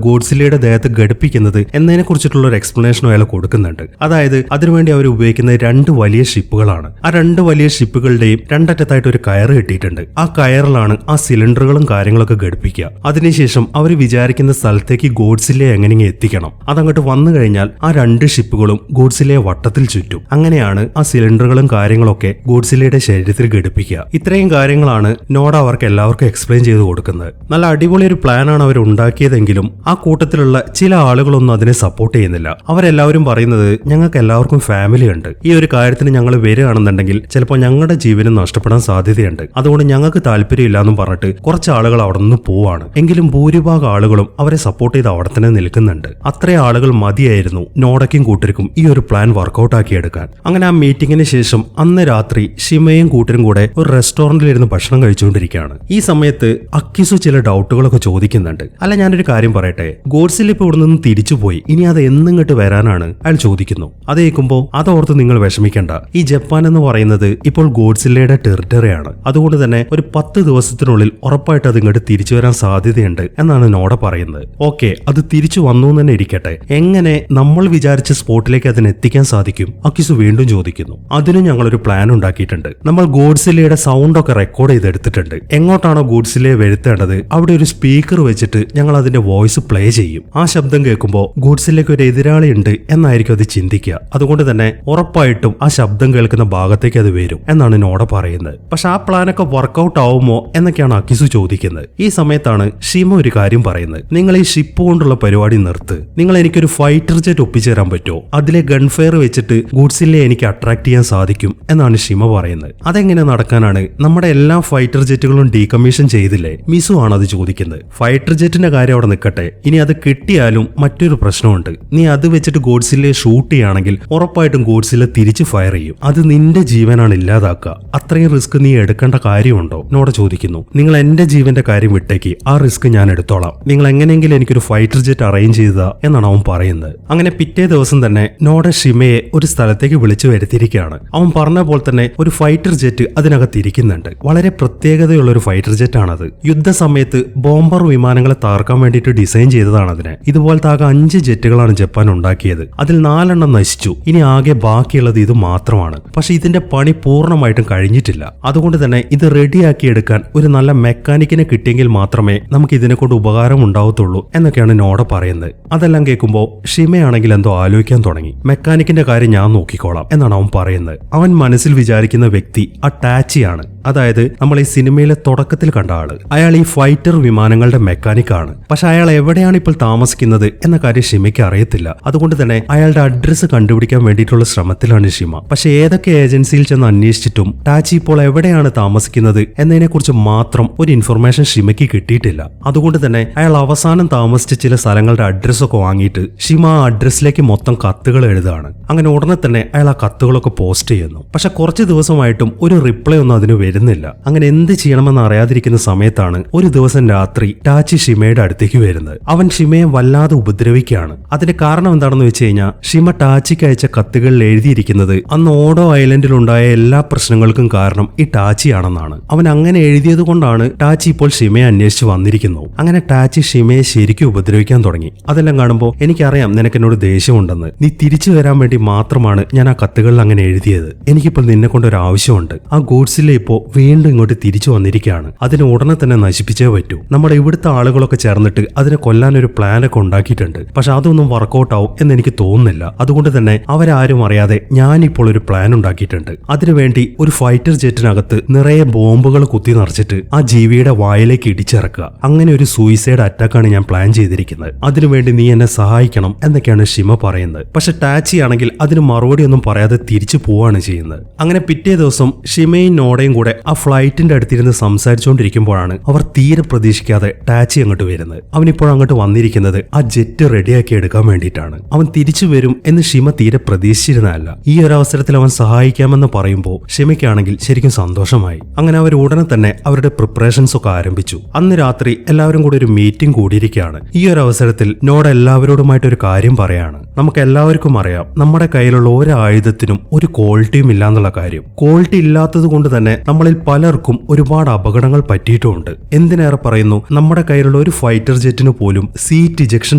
ഗോഡ്സില്ലയുടെ ദേഹത്ത് ഘടിപ്പിക്കുന്നത് എന്നതിനെ കുറിച്ചിട്ടുള്ള ഒരു എക്സ്പ്ലനേഷനും അയാൾ കൊടുക്കുന്നുണ്ട്. അതായത് അതിന് അതിനുവേണ്ടി അവർ ഉപയോഗിക്കുന്ന 2 വലിയ ഷിപ്പുകളാണ്. ആ 2 വലിയ ഷിപ്പുകളുടെയും രണ്ടറ്റത്തായിട്ട് ഒരു കയറ് കെട്ടിയിട്ടുണ്ട്. ആ കയറിലാണ് ആ സിലിണ്ടറുകളും കാര്യങ്ങളൊക്കെ ഘടിപ്പിക്കുക. അതിനുശേഷം അവർ വിചാരിക്കുന്ന സ്ഥലത്തേക്ക് ഗോഡ്സില്ലയെ എങ്ങനെയെങ്കിലും എത്തിക്കണം. അതങ്ങോട്ട് വന്നു കഴിഞ്ഞാൽ ആ 2 ഷിപ്പുകളും ഗോഡ്സില്ലയെ വട്ടത്തിൽ ചുറ്റും. അങ്ങനെയാണ് ആ സിലിണ്ടറുകളും കാര്യങ്ങളൊക്കെ ഗോഡ്സില്ലയുടെ ശരീരത്തിൽ ഘടിപ്പിക്കുക. ഇത്രയും കാര്യങ്ങളാണ് നോഡ അവർക്ക് എല്ലാവർക്കും എക്സ്പ്ലെയിൻ ചെയ്ത് കൊടുക്കുന്നത്. നല്ല അടിപൊളി ഒരു പ്ലാനാണ് അവർ ഉണ്ടാക്കിയതെങ്കിലും ആ കൂട്ടത്തിലുള്ള ചില ആളുകളൊന്നും അതിനെ സപ്പോർട്ട് ചെയ്യുന്നില്ല. അവരെല്ലാവരും പറയുന്നത് ഞങ്ങൾക്ക് എല്ലാവർക്കും ഫാമിലി ഉണ്ട്, ഈ ഒരു കാര്യത്തിന് ഞങ്ങൾ വരികയാണെന്നുണ്ടെങ്കിൽ ചിലപ്പോൾ ഞങ്ങളുടെ ജീവനും നഷ്ടപ്പെടാൻ സാധ്യതയുണ്ട്, അതുകൊണ്ട് ഞങ്ങൾക്ക് താല്പര്യമില്ല എന്നും പറഞ്ഞിട്ട് കുറച്ച് ആളുകൾ അവിടെ നിന്ന് പോവാണ്. എങ്കിലും ഭൂരിഭാഗം ആളുകളും അവരെ സപ്പോർട്ട് ചെയ്ത് അവിടെ തന്നെ നിൽക്കുന്നുണ്ട്. അത്രയും ആളുകൾ മതിയായിരുന്നു നോഡയ്ക്കും കൂട്ടർക്കും ഈ ഒരു പ്ലാൻ വർക്കൗട്ട് ആക്കിയെടുക്കാൻ. അങ്ങനെ ആ മീറ്റിംഗിന് ശേഷം അന്ന് രാത്രി ഷിമയും കൂട്ടരും കൂടെ ഒരു റെസ്റ്റോറന്റിൽ ഇരുന്ന് ഭക്ഷണം കഴിച്ചുകൊണ്ടിരിക്കുകയാണ്. ഈ സമയത്ത് അക്കിസു ചില ഡൗട്ടുകളൊക്കെ ചോദിക്കുന്നുണ്ട്. അല്ല, ഞാനൊരു കാര്യം പറയട്ടെ, ഗോഡ്സില്ല ഇപ്പൊ ഇവിടെ നിന്ന് തിരിച്ചുപോയി, ഇനി അത് എന്നിങ്ങോട്ട് വരാനാണ് അയാൾ ചോദിക്കുന്നു. അത് കേൾക്കുമ്പോൾ അതോർത്ത് നിങ്ങൾ വിഷമിക്കേണ്ട, ഈ ജപ്പാൻ എന്ന് പറയുന്നത് ഇപ്പോൾ ഗോഡ്സില്ലയുടെ ടെറിട്ടറിയാണ്. അതുകൊണ്ട് തന്നെ ഒരു 10 ദിവസത്തിനുള്ളിൽ ഉറപ്പായിട്ട് അത് ഇങ്ങോട്ട് തിരിച്ചു വരാൻ സാധ്യതയുണ്ട് എന്നാണ് നോഡ പറയുന്നത്. ഓക്കെ, അത് തിരിച്ചു വന്നു തന്നെ ഇരിക്കട്ടെ, എങ്ങനെ നമ്മൾ വിചാരിച്ച സ്പോട്ടിലേക്ക് അതിന് എത്തിക്കാൻ സാധിക്കും? അക്കിസു വീണ്ടും ചോദിക്കുന്നു. അതിനും ഞങ്ങളൊരു പ്ലാൻ ഉണ്ടാക്കിയിട്ടുണ്ട്. നമ്മൾ ഗോഡ്സില്ലയുടെ സൗണ്ട് ഒക്കെ റെക്കോർഡ് ചെയ്തെടുത്തിട്ടുണ്ട്. എങ്ങോട്ടാണോ ഗോഡ്സില്ലയെ വരുത്തേണ്ടത് അവിടെ ഒരു സ്പീക്കർ വെച്ചിട്ട് ഞങ്ങൾ അതിന്റെ വോയിസ് പ്ലേ ചെയ്യും. ആ ശബ്ദം കേൾക്കുമ്പോൾ ഗോഡ്സില്ലയ്ക്ക് ഒരു എതിരാളി ഉണ്ട് എന്നായിരിക്കും അത് ചിന്തിക്കുക. അതുകൊണ്ട് തന്നെ ഉറപ്പായിട്ടും ആ ശബ്ദം കേൾക്കുന്ന ഭാഗത്തേക്ക് അത് വരും എന്നാണ് നോഡ പറയുന്നത്. പക്ഷെ ആ പ്ലാനൊക്കെ വർക്കൗട്ട് ആവുമോ എന്നൊക്കെയാണ് അക്കിസു ചോദിക്കുന്നത്. ഈ സമയത്താണ് ഷിമ ഒരു കാര്യം പറയുന്നത്. നിങ്ങൾ ഈ ഷിപ്പ് കൊണ്ടുള്ള പരിപാടി നിർത്ത്, നിങ്ങൾ എനിക്കൊരു ഫൈറ്റർ ജെറ്റ് ഒപ്പിച്ചു തരാൻ പറ്റുമോ? അതിലെ ഗൺഫയർ വെച്ചിട്ട് ഗോഡ്സില്ലയെ എനിക്ക് അട്രാക്ട് ചെയ്യാൻ സാധിക്കും എന്നാണ് ഷിമ പറയുന്നത്. അതെങ്ങനെ നടക്കാനാണ്? നമ്മുടെ എല്ലാ ഫൈറ്റർ ജെറ്റുകളും ഡീകമ്മീഷൻ ചെയ്തില്ലേ? മിസു ആണ് അത് ചോദിക്കുന്നത്. ഫൈറ്റർ ജെറ്റിന്റെ കാര്യം അവിടെ നിൽക്കട്ടെ, ഇനി അത് കിട്ടിയാലും മറ്റൊരു പ്രശ്നമുണ്ട്. നീ അത് വെച്ചിട്ട് ഗോഡ്സില്ലയെ ഷൂട്ട് ചെയ്യുകയാണെങ്കിൽ ഉറപ്പായിട്ടും ഗോഡ്സില്ല തിരിച്ച് ഫയർ ചെയ്യും. അത് നിന്റെ ജീവനാണ് ഇല്ലാതാക്കുക. അത്രയും റിസ്ക് നീ എടുക്കേണ്ട കാര്യമുണ്ടോ? നോഡ ചോദിക്കുന്നു. നിങ്ങൾ എന്റെ ജീവന്റെ കാര്യം വിട്ടേക്ക്, ആ റിസ്ക് ഞാൻ എടുത്തോളാം. നിങ്ങൾ എങ്ങനെയെങ്കിലും എനിക്കൊരു ഫൈറ്റർ ജെറ്റ് അറേഞ്ച് ചെയ്തതാ എന്നാണ് അവൻ പറയുന്നത്. അങ്ങനെ പിറ്റേ ദിവസം തന്നെ നോഡ ഷിമയെ ഒരു സ്ഥലത്തേക്ക് വിളിച്ചു വരുത്തിയിരിക്കുകയാണ്. അവൻ പറഞ്ഞ പോലെ തന്നെ ഒരു ഫൈറ്റർ ജെറ്റ് അതിനകത്ത് ഇരിക്കുന്നുണ്ട്. വളരെ പ്രത്യേകതയുള്ള ഒരു ഫൈറ്റർ ജെറ്റ് ആണത്. യുദ്ധസമയത്ത് ബോംബർ വിമാനങ്ങളെ തകർക്കാൻ വേണ്ടിയിട്ട് ഡിസൈൻ ചെയ്തതാണ് അതിനെ. ഇതുപോലത്തെ ആകെ 5 ജെറ്റുകളാണ് ജപ്പാൻ ഉണ്ടാക്കിയത്. അതിൽ 4 നശിച്ചു. ഇനി ആകെ ബാക്കിയുള്ളത് ഇത് മാത്രമാണ്. പക്ഷെ ഇതിന്റെ പണി പൂർണ്ണമായിട്ടും കഴിഞ്ഞിട്ടില്ല. അതുകൊണ്ട് തന്നെ ഇത് റെഡിയാക്കി എടുക്കാൻ ഒരു നല്ല മെക്കാനിക്കിനെ കിട്ടിയെങ്കിൽ മാത്രമേ നമുക്ക് ഇതിനെ കൊണ്ട് ഉപകാരം ഉണ്ടാവത്തുള്ളൂ എന്നൊക്കെയാണ് നോഡ പറയുന്നത്. അതെല്ലാം കേൾക്കുമ്പോൾ ഷിമയാണെങ്കിൽ എന്തോ ആലോചിക്കാൻ തുടങ്ങി. മെക്കാനിക്കിന്റെ കാര്യം ഞാൻ നോക്കിക്കോളാം എന്നാണ് അവൻ പറയുന്നത്. അവൻ മനസ്സിൽ വിചാരിക്കുന്ന വ്യക്തി ആ ടാച്ചിയാണ്. അതായത് നമ്മൾ ഈ സിനിമയിലെ തുടക്കത്തിൽ കണ്ട ആള്. അയാൾ ഈ ഫൈറ്റർ വിമാനങ്ങളുടെ മെക്കാനിക് ആണ്. പക്ഷെ അയാൾ എവിടെയാണ് ഇപ്പോൾ താമസിക്കുന്നത് എന്ന കാര്യം ഷിമയ്ക്ക് അറിയത്തില്ല. അതുകൊണ്ട് തന്നെ അയാളുടെ അഡ്രസ്സ് കണ്ടുപിടിക്കാൻ വേണ്ടിയിട്ടുള്ള ശ്രമത്തിലാണ് ഷിമ. പക്ഷെ ഏതൊക്കെ ഏജൻസിയിൽ ചെന്ന് അന്വേഷിച്ചിട്ടും ടാച്ചി ഇപ്പോൾ എവിടെയാണ് താമസിക്കുന്നത് എന്നതിനെ കുറിച്ച് മാത്രം ഒരു ഇൻഫർമേഷൻ ഷിമയ്ക്ക് കിട്ടിയിട്ടില്ല. അതുകൊണ്ട് തന്നെ അയാൾ അവസാനം താമസിച്ച ചില സ്ഥലങ്ങളുടെ അഡ്രസ്സൊക്കെ വാങ്ങിയിട്ട് ഷിമ ആ അഡ്രസ്സിലേക്ക് മൊത്തം കത്തുകൾ എഴുതാണ്. അങ്ങനെ ഉടനെ തന്നെ അയാൾ ആ കത്തുകളൊക്കെ പോസ്റ്റ് ചെയ്യുന്നു. പക്ഷെ കുറച്ച് ദിവസമായിട്ടും ഒരു റിപ്ലൈ ഒന്നും അതിന് വരുന്നില്ല. അങ്ങനെ എന്ത് ചെയ്യണമെന്ന് അറിയാതിരിക്കുന്ന സമയത്താണ് ഒരു ദിവസം രാത്രി ടാച്ചി ഷിമയുടെ അടുത്തേക്ക് വരുന്നത്. അവൻ ഷിമയെ വല്ലാതെ ഉപദ്രവിക്കുകയാണ്. അതിന്റെ കാരണം എന്താണെന്ന് വെച്ച് കഴിഞ്ഞാൽ ഷിമ ടാച്ചിക്ക് അയച്ച കത്തുകളിൽ എഴുതിയിരിക്കുന്നത് അന്ന് ഓഡോ ഐലൻഡിൽ ഉണ്ടായ എല്ലാ പ്രശ്നങ്ങൾക്കും കാരണം ഈ ടാച്ചിയാണെന്നാണ്. അവൻ അങ്ങനെ എഴുതിയത് കൊണ്ടാണ് ടാച്ചി ഇപ്പോൾ ഷിമയെ അന്വേഷിച്ച് വന്നിരിക്കുന്നത്. അങ്ങനെ ടാച്ചി ഷിമയെ ശരിക്കും ഉപദ്രവിക്കാൻ തുടങ്ങി. അതെല്ലാം കാണുമ്പോൾ എനിക്കറിയാം നിനക്ക് എന്നോട് ദേഷ്യമുണ്ടെന്ന്. നീ തിരിച്ചു വരാൻ വേണ്ടി മാത്രമാണ് ഞാൻ ആ കത്തുകളിൽ അങ്ങനെ എഴുതിയത്. എനിക്കിപ്പോൾ നിന്നെ കൊണ്ട് ഒരു ആവശ്യമുണ്ട്. ആ ഗോഡ്സില്ല ഇപ്പോ വീണ്ടും ഇങ്ങോട്ട് തിരിച്ചു വന്നിരിക്കുകയാണ്. അതിനെ ഉടനെ തന്നെ നശിപ്പിച്ചേ പറ്റൂ. നമ്മുടെ ഇവിടുത്തെ ആളുകളൊക്കെ ചേർന്നിട്ട് അതിനെ കൊല്ലാൻ ഒരു പ്ലാനൊക്കെ ഉണ്ടാക്കിയിട്ടുണ്ട്. പക്ഷെ അതൊന്നും വർക്കൗട്ട് ആവും എന്ന് എനിക്ക് തോന്നുന്നില്ല. അതുകൊണ്ട് തന്നെ അവരാരും അറിയാതെ ഞാനിപ്പോൾ ഒരു പ്ലാൻ ഉണ്ടാക്കിയിട്ടുണ്ട്. അതിനുവേണ്ടി ഒരു ഫൈറ്റർ ജെറ്റിനകത്ത് നിറയെ ബോംബുകൾ കുത്തി നിറച്ചിട്ട് ആ ജീവിയുടെ വായിലേക്ക് ഇടിച്ചിറക്കുക. അങ്ങനെ ഒരു സൂയിസൈഡ് അറ്റാക്കാണ് ഞാൻ പ്ലാൻ ചെയ്തിരിക്കുന്നത്. അതിനുവേണ്ടി നീ എന്നെ സഹായിക്കണം എന്നൊക്കെയാണ് ഷിമ പറയുന്നത്. പക്ഷെ ടാച്ചി ആണെങ്കിൽ അതിന് മറുപടി ഒന്നും പറയാതെ തിരിച്ചു പോവാണ് ചെയ്യുന്നത്. അങ്ങനെ പിറ്റേ ദിവസം ഷിമയും നോഡയും കൂടെ ആ ഫ്ലൈറ്റിന്റെ അടുത്തിരുന്ന് സംസാരിച്ചുകൊണ്ടിരിക്കുമ്പോഴാണ് അവർ തീരെ പ്രതീക്ഷിക്കാതെ ടാച്ചി അങ്ങോട്ട് വരുന്നത്. അവനിപ്പോൾ അങ്ങോട്ട് വന്നിരിക്കുന്നത് ആ ജെറ്റ് റെഡിയാക്കി എടുക്കാൻ വേണ്ടിയിട്ടാണ്. അവൻ തിരിച്ചു വരും എന്ന് ഷിമ തീരെ പ്രതീക്ഷിച്ചിരുന്നതല്ല. ഈ ഒരു അവസരത്തിൽ അവൻ സഹായിക്കാമെന്ന് പറയുമ്പോൾ ഷിമയ്ക്കാണെങ്കിൽ ശരിക്കും സന്തോഷമായി. അങ്ങനെ അവർ ഉടനെ തന്നെ അവരുടെ പ്രിപ്പറേഷൻസ് ഒക്കെ ആരംഭിച്ചു. അന്ന് രാത്രി എല്ലാവരും കൂടി ഒരു മീറ്റിംഗ് കൂടിയിരിക്കുകയാണ്. ഈ ഒരു അവസരത്തിൽ നോഡ എല്ലാവരോടുമായിട്ട് ഒരു കാര്യം പറയാണ്. നമുക്ക് എല്ലാവർക്കും അറിയാം നമ്മുടെ കയ്യിലുള്ള ഒരു ആയുധത്തിനും ഒരു ക്വാളിറ്റിയും ഇല്ലാന്നുള്ള കാര്യം. ക്വാളിറ്റി ഇല്ലാത്തത് കൊണ്ട് തന്നെ നമ്മൾ നമ്മളിൽ പലർക്കും ഒരുപാട് അപകടങ്ങൾ പറ്റിയിട്ടുമുണ്ട്. എന്തിനേറെ പറയുന്നു, നമ്മുടെ കയ്യിലുള്ള ഒരു ഫൈറ്റർ ജെറ്റിന് പോലും സീറ്റ് ഇജക്ഷൻ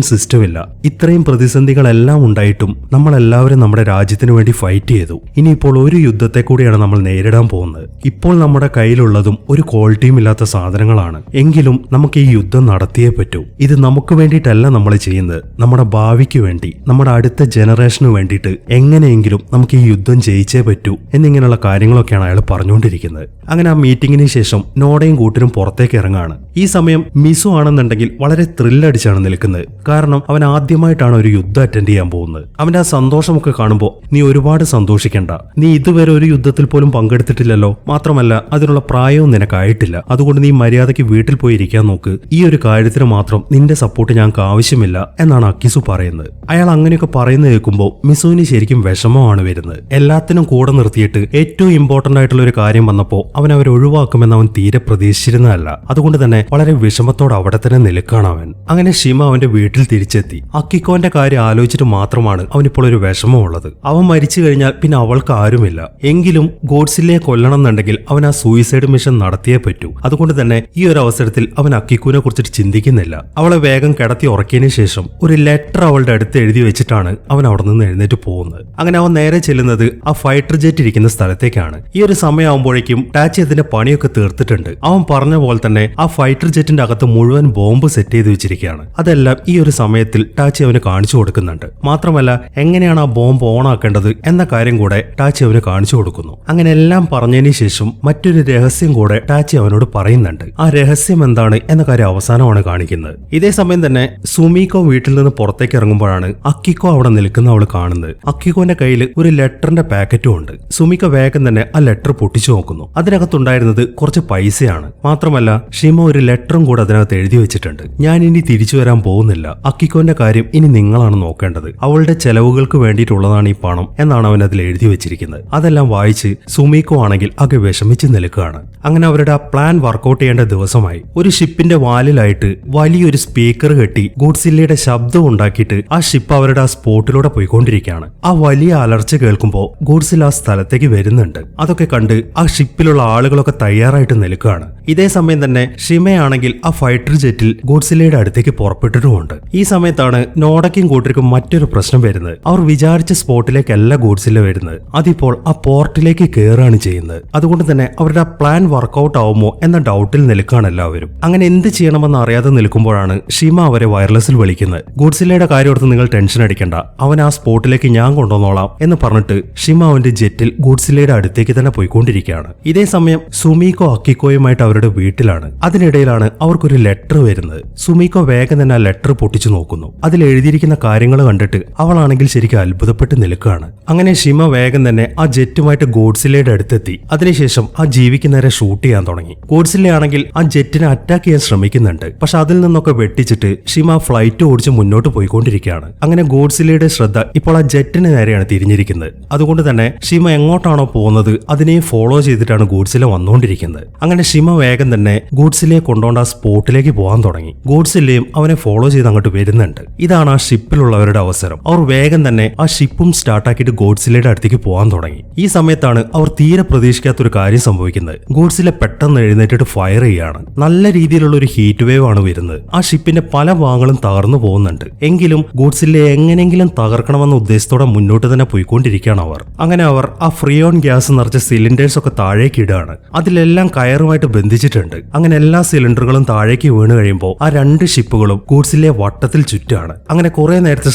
സിസ്റ്റം ഇല്ല. ഇത്രയും പ്രതിസന്ധികളെല്ലാം ഉണ്ടായിട്ടും നമ്മളെല്ലാവരും നമ്മുടെ രാജ്യത്തിന് വേണ്ടി ഫൈറ്റ് ചെയ്തു. ഇനിയിപ്പോൾ ഒരു യുദ്ധത്തെ കൂടിയാണ് നമ്മൾ നേരിടാൻ പോകുന്നത്. ഇപ്പോൾ നമ്മുടെ കയ്യിലുള്ളതും ഒരു ക്വാളിറ്റിയും ഇല്ലാത്ത സാധനങ്ങളാണ്. എങ്കിലും നമുക്ക് ഈ യുദ്ധം നടത്തിയേ പറ്റൂ. ഇത് നമുക്ക് വേണ്ടിയിട്ടല്ല നമ്മൾ ചെയ്യുന്നത്, നമ്മുടെ ഭാവിക്ക് വേണ്ടി, നമ്മുടെ അടുത്ത ജനറേഷന് വേണ്ടിയിട്ട് എങ്ങനെയെങ്കിലും നമുക്ക് ഈ യുദ്ധം ജയിച്ചേ പറ്റൂ എന്നിങ്ങനെയുള്ള കാര്യങ്ങളൊക്കെയാണ് അയാൾ പറഞ്ഞുകൊണ്ടിരിക്കുന്നത്. അങ്ങനെ ആ മീറ്റിംഗിന് ശേഷം നോഡയും കൂട്ടരും പുറത്തേക്ക് ഇറങ്ങാണ്. ഈ സമയം മിസു ആണെന്നുണ്ടെങ്കിൽ വളരെ ത്രില്ലടിച്ചാണ് നിൽക്കുന്നത്. കാരണം അവൻ ആദ്യമായിട്ടാണ് ഒരു യുദ്ധം അറ്റൻഡ് ചെയ്യാൻ പോകുന്നത്. അവന്റെ ആ സന്തോഷമൊക്കെ കാണുമ്പോൾ നീ ഒരുപാട് സന്തോഷിക്കണ്ട, നീ ഇതുവരെ ഒരു യുദ്ധത്തിൽ പോലും പങ്കെടുത്തിട്ടില്ലല്ലോ, മാത്രമല്ല അതിനുള്ള പ്രായവും നിനക്കായിട്ടില്ല, അതുകൊണ്ട് നീ മര്യാദയ്ക്ക് വീട്ടിൽ പോയി ഇരിക്കാൻ നോക്ക്, ഈ ഒരു കാര്യത്തിന് മാത്രം നിന്റെ സപ്പോർട്ട് ഞങ്ങൾക്ക് ആവശ്യമില്ല എന്നാണ് അക്കിസു പറയുന്നത്. അയാൾ അങ്ങനെയൊക്കെ പറയുന്നത് കേൾക്കുമ്പോൾ മിസുവിന് ശരിക്കും വിഷമമാണ് വരുന്നത്. എല്ലാത്തിനും കൂടെ നിർത്തിയിട്ട് ഏറ്റവും ഇമ്പോർട്ടന്റ് ആയിട്ടുള്ള ഒരു കാര്യം വന്നപ്പോൾ അവൻ അവരെ ഒഴിവാക്കുമെന്ന് അവൻ തീരെ പ്രതീക്ഷിച്ചിരുന്നതല്ല. അതുകൊണ്ട് തന്നെ വളരെ വിഷമത്തോടെ അവിടെ തന്നെ നിൽക്കുകയാണ് അവൻ. അങ്ങനെ ഷിമ അവന്റെ വീട്ടിൽ തിരിച്ചെത്തി. അക്കിക്കോന്റെ കാര്യം ആലോചിച്ചിട്ട് മാത്രമാണ് അവനിപ്പോൾ ഒരു വിഷമമുള്ളത്. അവൻ മരിച്ചു കഴിഞ്ഞാൽ പിന്നെ അവൾക്ക് ആരുമില്ല. എങ്കിലും ഗോഡ്സില്ലയെ കൊല്ലണം എന്നുണ്ടെങ്കിൽ അവൻ ആ സൂയിസൈഡ് മിഷൻ നടത്തിയേ പറ്റൂ. അതുകൊണ്ട് തന്നെ ഈ ഒരു അവസരത്തിൽ അവൻ അക്കിക്കുവിനെ കുറിച്ചിട്ട് ചിന്തിക്കുന്നില്ല. അവളെ വേഗം കിടത്തി ഉറക്കിയതിനു ശേഷം ഒരു ലെറ്റർ അവളുടെ അടുത്ത് എഴുതി വെച്ചിട്ടാണ് അവൻ അവിടെ നിന്ന് എഴുന്നേറ്റ് പോകുന്നത്. അങ്ങനെ അവൻ നേരെ ചെല്ലുന്നത് ആ ഫൈറ്റർ ജെറ്റ് ഇരിക്കുന്ന സ്ഥലത്തേക്കാണ്. ഈ ഒരു സമയമാകുമ്പോഴേക്കും ടാച്ചി അതിന്റെ പണിയൊക്കെ തീർത്തിട്ടുണ്ട്. അവൻ പറഞ്ഞ പോലെ തന്നെ ആ ഫൈറ്റർ ജെറ്റിന്റെ അകത്ത് മുഴുവൻ ബോംബ് സെറ്റ് ചെയ്ത് വെച്ചിരിക്കുകയാണ്. അതെല്ലാം ഈ ഒരു സമയത്തിൽ ടാച്ചി അവന് കാണിച്ചു കൊടുക്കുന്നുണ്ട്. മാത്രമല്ല എങ്ങനെയാണ് ആ ബോംബ് ഓൺ ആക്കേണ്ടത് എന്ന കാര്യം കൂടെ ടാച്ചി അവന് കാണിച്ചു കൊടുക്കുന്നു. അങ്ങനെ എല്ലാം പറഞ്ഞതിന് ശേഷം മറ്റൊരു രഹസ്യം കൂടെ ടാച്ചി അവനോട് പറയുന്നുണ്ട്. ആ രഹസ്യം എന്താണ് എന്ന കാര്യം അവസാനമാണ് കാണിക്കുന്നത്. ഇതേ സമയം തന്നെ സുമീക്കോ വീട്ടിൽ നിന്ന് പുറത്തേക്ക് ഇറങ്ങുമ്പോഴാണ് അക്കിക്കോ അവിടെ നിൽക്കുന്ന അവൾ കാണുന്നത്. അക്കിക്കോന്റെ കയ്യിൽ ഒരു ലെറ്ററിന്റെ പാക്കറ്റും ഉണ്ട്. സുമിക്കോ വേഗം തന്നെ ആ ലെറ്റർ പൊട്ടിച്ചു നോക്കുന്നു. അതിനകത്തുണ്ടായിരുന്നത് കുറച്ച് പൈസയാണ്. മാത്രമല്ല ഷിമ ഒരു ലെറ്ററും കൂടെ അതിനകത്ത് എഴുതി വെച്ചിട്ടുണ്ട്. ഞാൻ ഇനി തിരിച്ചു വരാൻ പോകുന്നില്ല, അക്കിക്കോന്റെ കാര്യം ഇനി നിങ്ങളാണ് നോക്കേണ്ടത്, അവളുടെ ചെലവുകൾക്ക് വേണ്ടിയിട്ടുള്ളതാണ് ഈ പണം എന്നാണ് അവൻ അതിൽ എഴുതി വെച്ചിരിക്കുന്നത്. അതെല്ലാം വായിച്ച് സുമീക്കോ ആണെങ്കിൽ ആകെ വിഷമിച്ച് നിൽക്കുകയാണ്. അങ്ങനെ അവരുടെ ആ പ്ലാൻ വർക്കൗട്ട് ചെയ്യേണ്ട ദിവസമായി. ഒരു ഷിപ്പിന്റെ വാലിലായിട്ട് വലിയൊരു സ്പീക്കർ കെട്ടി ഗോഡ്സില്ലയുടെ ശബ്ദം ഉണ്ടാക്കിയിട്ട് ആ ഷിപ്പ് അവരുടെ ആ സ്പോട്ടിലൂടെ പോയിക്കൊണ്ടിരിക്കുകയാണ്. ആ വലിയ അലർച്ച കേൾക്കുമ്പോൾ ഗോഡ്സില്ല ആ സ്ഥലത്തേക്ക് വരുന്നുണ്ട്. അതൊക്കെ കണ്ട് ആ ഷിപ്പിലുള്ള ആളുകളൊക്കെ തയ്യാറായിട്ട് നിൽക്കുകയാണ്. ഇതേ സമയം തന്നെ ഷിമയാണെങ്കിൽ ആ ഫൈറ്റർ ജെറ്റിൽ ഗോഡ്സില്ലയുടെ അടുത്തേക്ക് പുറപ്പെട്ടിട്ടുമുണ്ട്. ഈ സമയത്താണ് നോഡയ്ക്കും കൂട്ടർക്കും മറ്റൊരു പ്രശ്നം വരുന്നത്. അവർ വിചാരിച്ച സ്പോട്ടിലേക്കല്ല ഗോഡ്സില്ല വരുന്നത്, അതിപ്പോൾ ആ പോർട്ടിലേക്ക് കയറുകയാണ് ചെയ്യുന്നത്. അതുകൊണ്ട് തന്നെ അവരുടെ ആ പ്ലാൻ വർക്കൗട്ട് ആവുമോ എന്ന ഡൗട്ടിൽ നിൽക്കുകയാണ് എല്ലാവരും. അങ്ങനെ എന്ത് ചെയ്യണമെന്ന് അറിയാതെ നിൽക്കുമ്പോഴാണ് ഷിമ അവരെ വയർലെസ്സിൽ വിളിക്കുന്നത്. ഗോഡ്സില്ലയുടെ കാര്യം ഓർത്ത് നിങ്ങൾ ടെൻഷൻ അടിക്കണ്ട, അവൻ ആ സ്പോട്ടിലേക്ക് ഞാൻ കൊണ്ടുവന്നോളാം എന്ന് പറഞ്ഞിട്ട് ഷിമ അവന്റെ ജെറ്റിൽ ഗോഡ്സില്ലയുടെ അടുത്തേക്ക് തന്നെ പോയിക്കൊണ്ടിരിക്കുകയാണ്. ഇതേ സമയം സുമീക്കോ അക്കിക്കോയുമായിട്ട് അവരുടെ വീട്ടിലാണ്. അതിനിടയിലാണ് അവർക്കൊരു ലെറ്റർ വരുന്നത്. സുമീക്കോ വേഗം തന്നെ ആ ലെറ്റർ പൊട്ടിച്ചു നോക്കുന്നു. അതിൽ എഴുതിയിരിക്കുന്ന കാര്യങ്ങൾ കണ്ടിട്ട് അവളാണെങ്കിൽ ശരിക്കും അത്ഭുതപ്പെട്ട് നിൽക്കുകയാണ്. അങ്ങനെ ഷിമ വേഗം തന്നെ ആ ജെറ്റുമായിട്ട് ഗോഡ്സില്ലയുടെ അടുത്തെത്തി. അതിനുശേഷം ആ ജീവിക്ക് നേരെ ഷൂട്ട് ചെയ്യാൻ തുടങ്ങി. ഗോഡ്സില്ല ആണെങ്കിൽ ആ ജെറ്റിനെ അറ്റാക്ക് ചെയ്യാൻ ശ്രമിക്കുന്നുണ്ട്. പക്ഷെ അതിൽ നിന്നൊക്കെ വെട്ടിച്ചിട്ട് ഷിമ ഫ്ലൈറ്റ് ഓടിച്ച് മുന്നോട്ട് പോയിക്കൊണ്ടിരിക്കുകയാണ്. അങ്ങനെ ഗോഡ്സില്ലയുടെ ശ്രദ്ധ ഇപ്പോൾ ആ ജെറ്റിന് നേരെയാണ് തിരിഞ്ഞിരിക്കുന്നത്. അതുകൊണ്ട് തന്നെ ഷിമ എങ്ങോട്ടാണോ പോകുന്നത് അതിനെ ഫോളോ ചെയ്തിട്ടാണ് ഗോഡ്സില്ല വന്നുകൊണ്ടിരിക്കുന്നത്. അങ്ങനെ ഷിമ വേഗം തന്നെ ഗോഡ്സില്ലയെ കൊണ്ടുകൊണ്ട് ആ സ്പോട്ടിലേക്ക് പോകാൻ തുടങ്ങി. ഗോഡ്സില്ലയും അവനെ ഫോളോ ചെയ്ത് അങ്ങോട്ട് വരുന്നുണ്ട്. ഇതാണ് ആ ഷിപ്പിലുള്ളവരുടെ അവസരം. അവർ വേഗം തന്നെ ആ ഷിപ്പും സ്റ്റാർട്ടാക്കിയിട്ട് ഗോഡ്സില്ലയുടെ അടുത്തേക്ക് പോകാൻ തുടങ്ങി. ഈ സമയത്താണ് അവർ തീരെ പ്രതീക്ഷിക്കാത്തൊരു കാര്യം സംഭവിക്കുന്നത്. ഗോഡ്സില്ല പെട്ടെന്ന് എഴുന്നേറ്റിട്ട് ഫയർ ചെയ്യാണ്. നല്ല രീതിയിലുള്ള ഒരു ഹീറ്റ് വേവ് ആണ് വരുന്നത്. ആ ഷിപ്പിന്റെ പല ഭാഗങ്ങളും തകർന്നു പോകുന്നുണ്ട്. എങ്കിലും ഗോഡ്സില്ലയെ എങ്ങനെയെങ്കിലും തകർക്കണമെന്ന ഉദ്ദേശത്തോടെ മുന്നോട്ട് തന്നെ പോയിക്കൊണ്ടിരിക്കുകയാണ് അവർ. അങ്ങനെ അവർ ആ ഫ്രിയോൺ ഗ്യാസ് നിറച്ച സിലിണ്ടേഴ്സ് ഒക്കെ താഴേക്ക് ഇടുകയാണ്. അതിലെല്ലാം കയറുമായിട്ട് ബന്ധിച്ചിട്ടുണ്ട്. അങ്ങനെ എല്ലാ സിലിണ്ടറുകളും താഴേക്ക് വീണ് കഴിയുമ്പോൾ ആ രണ്ട് ഷിപ്പുകളും ഗോഡ്സില്ലയെ വട്ടത്തിൽ ചുറ്റാണ്. അങ്ങനെ കുറെ നേരത്തെ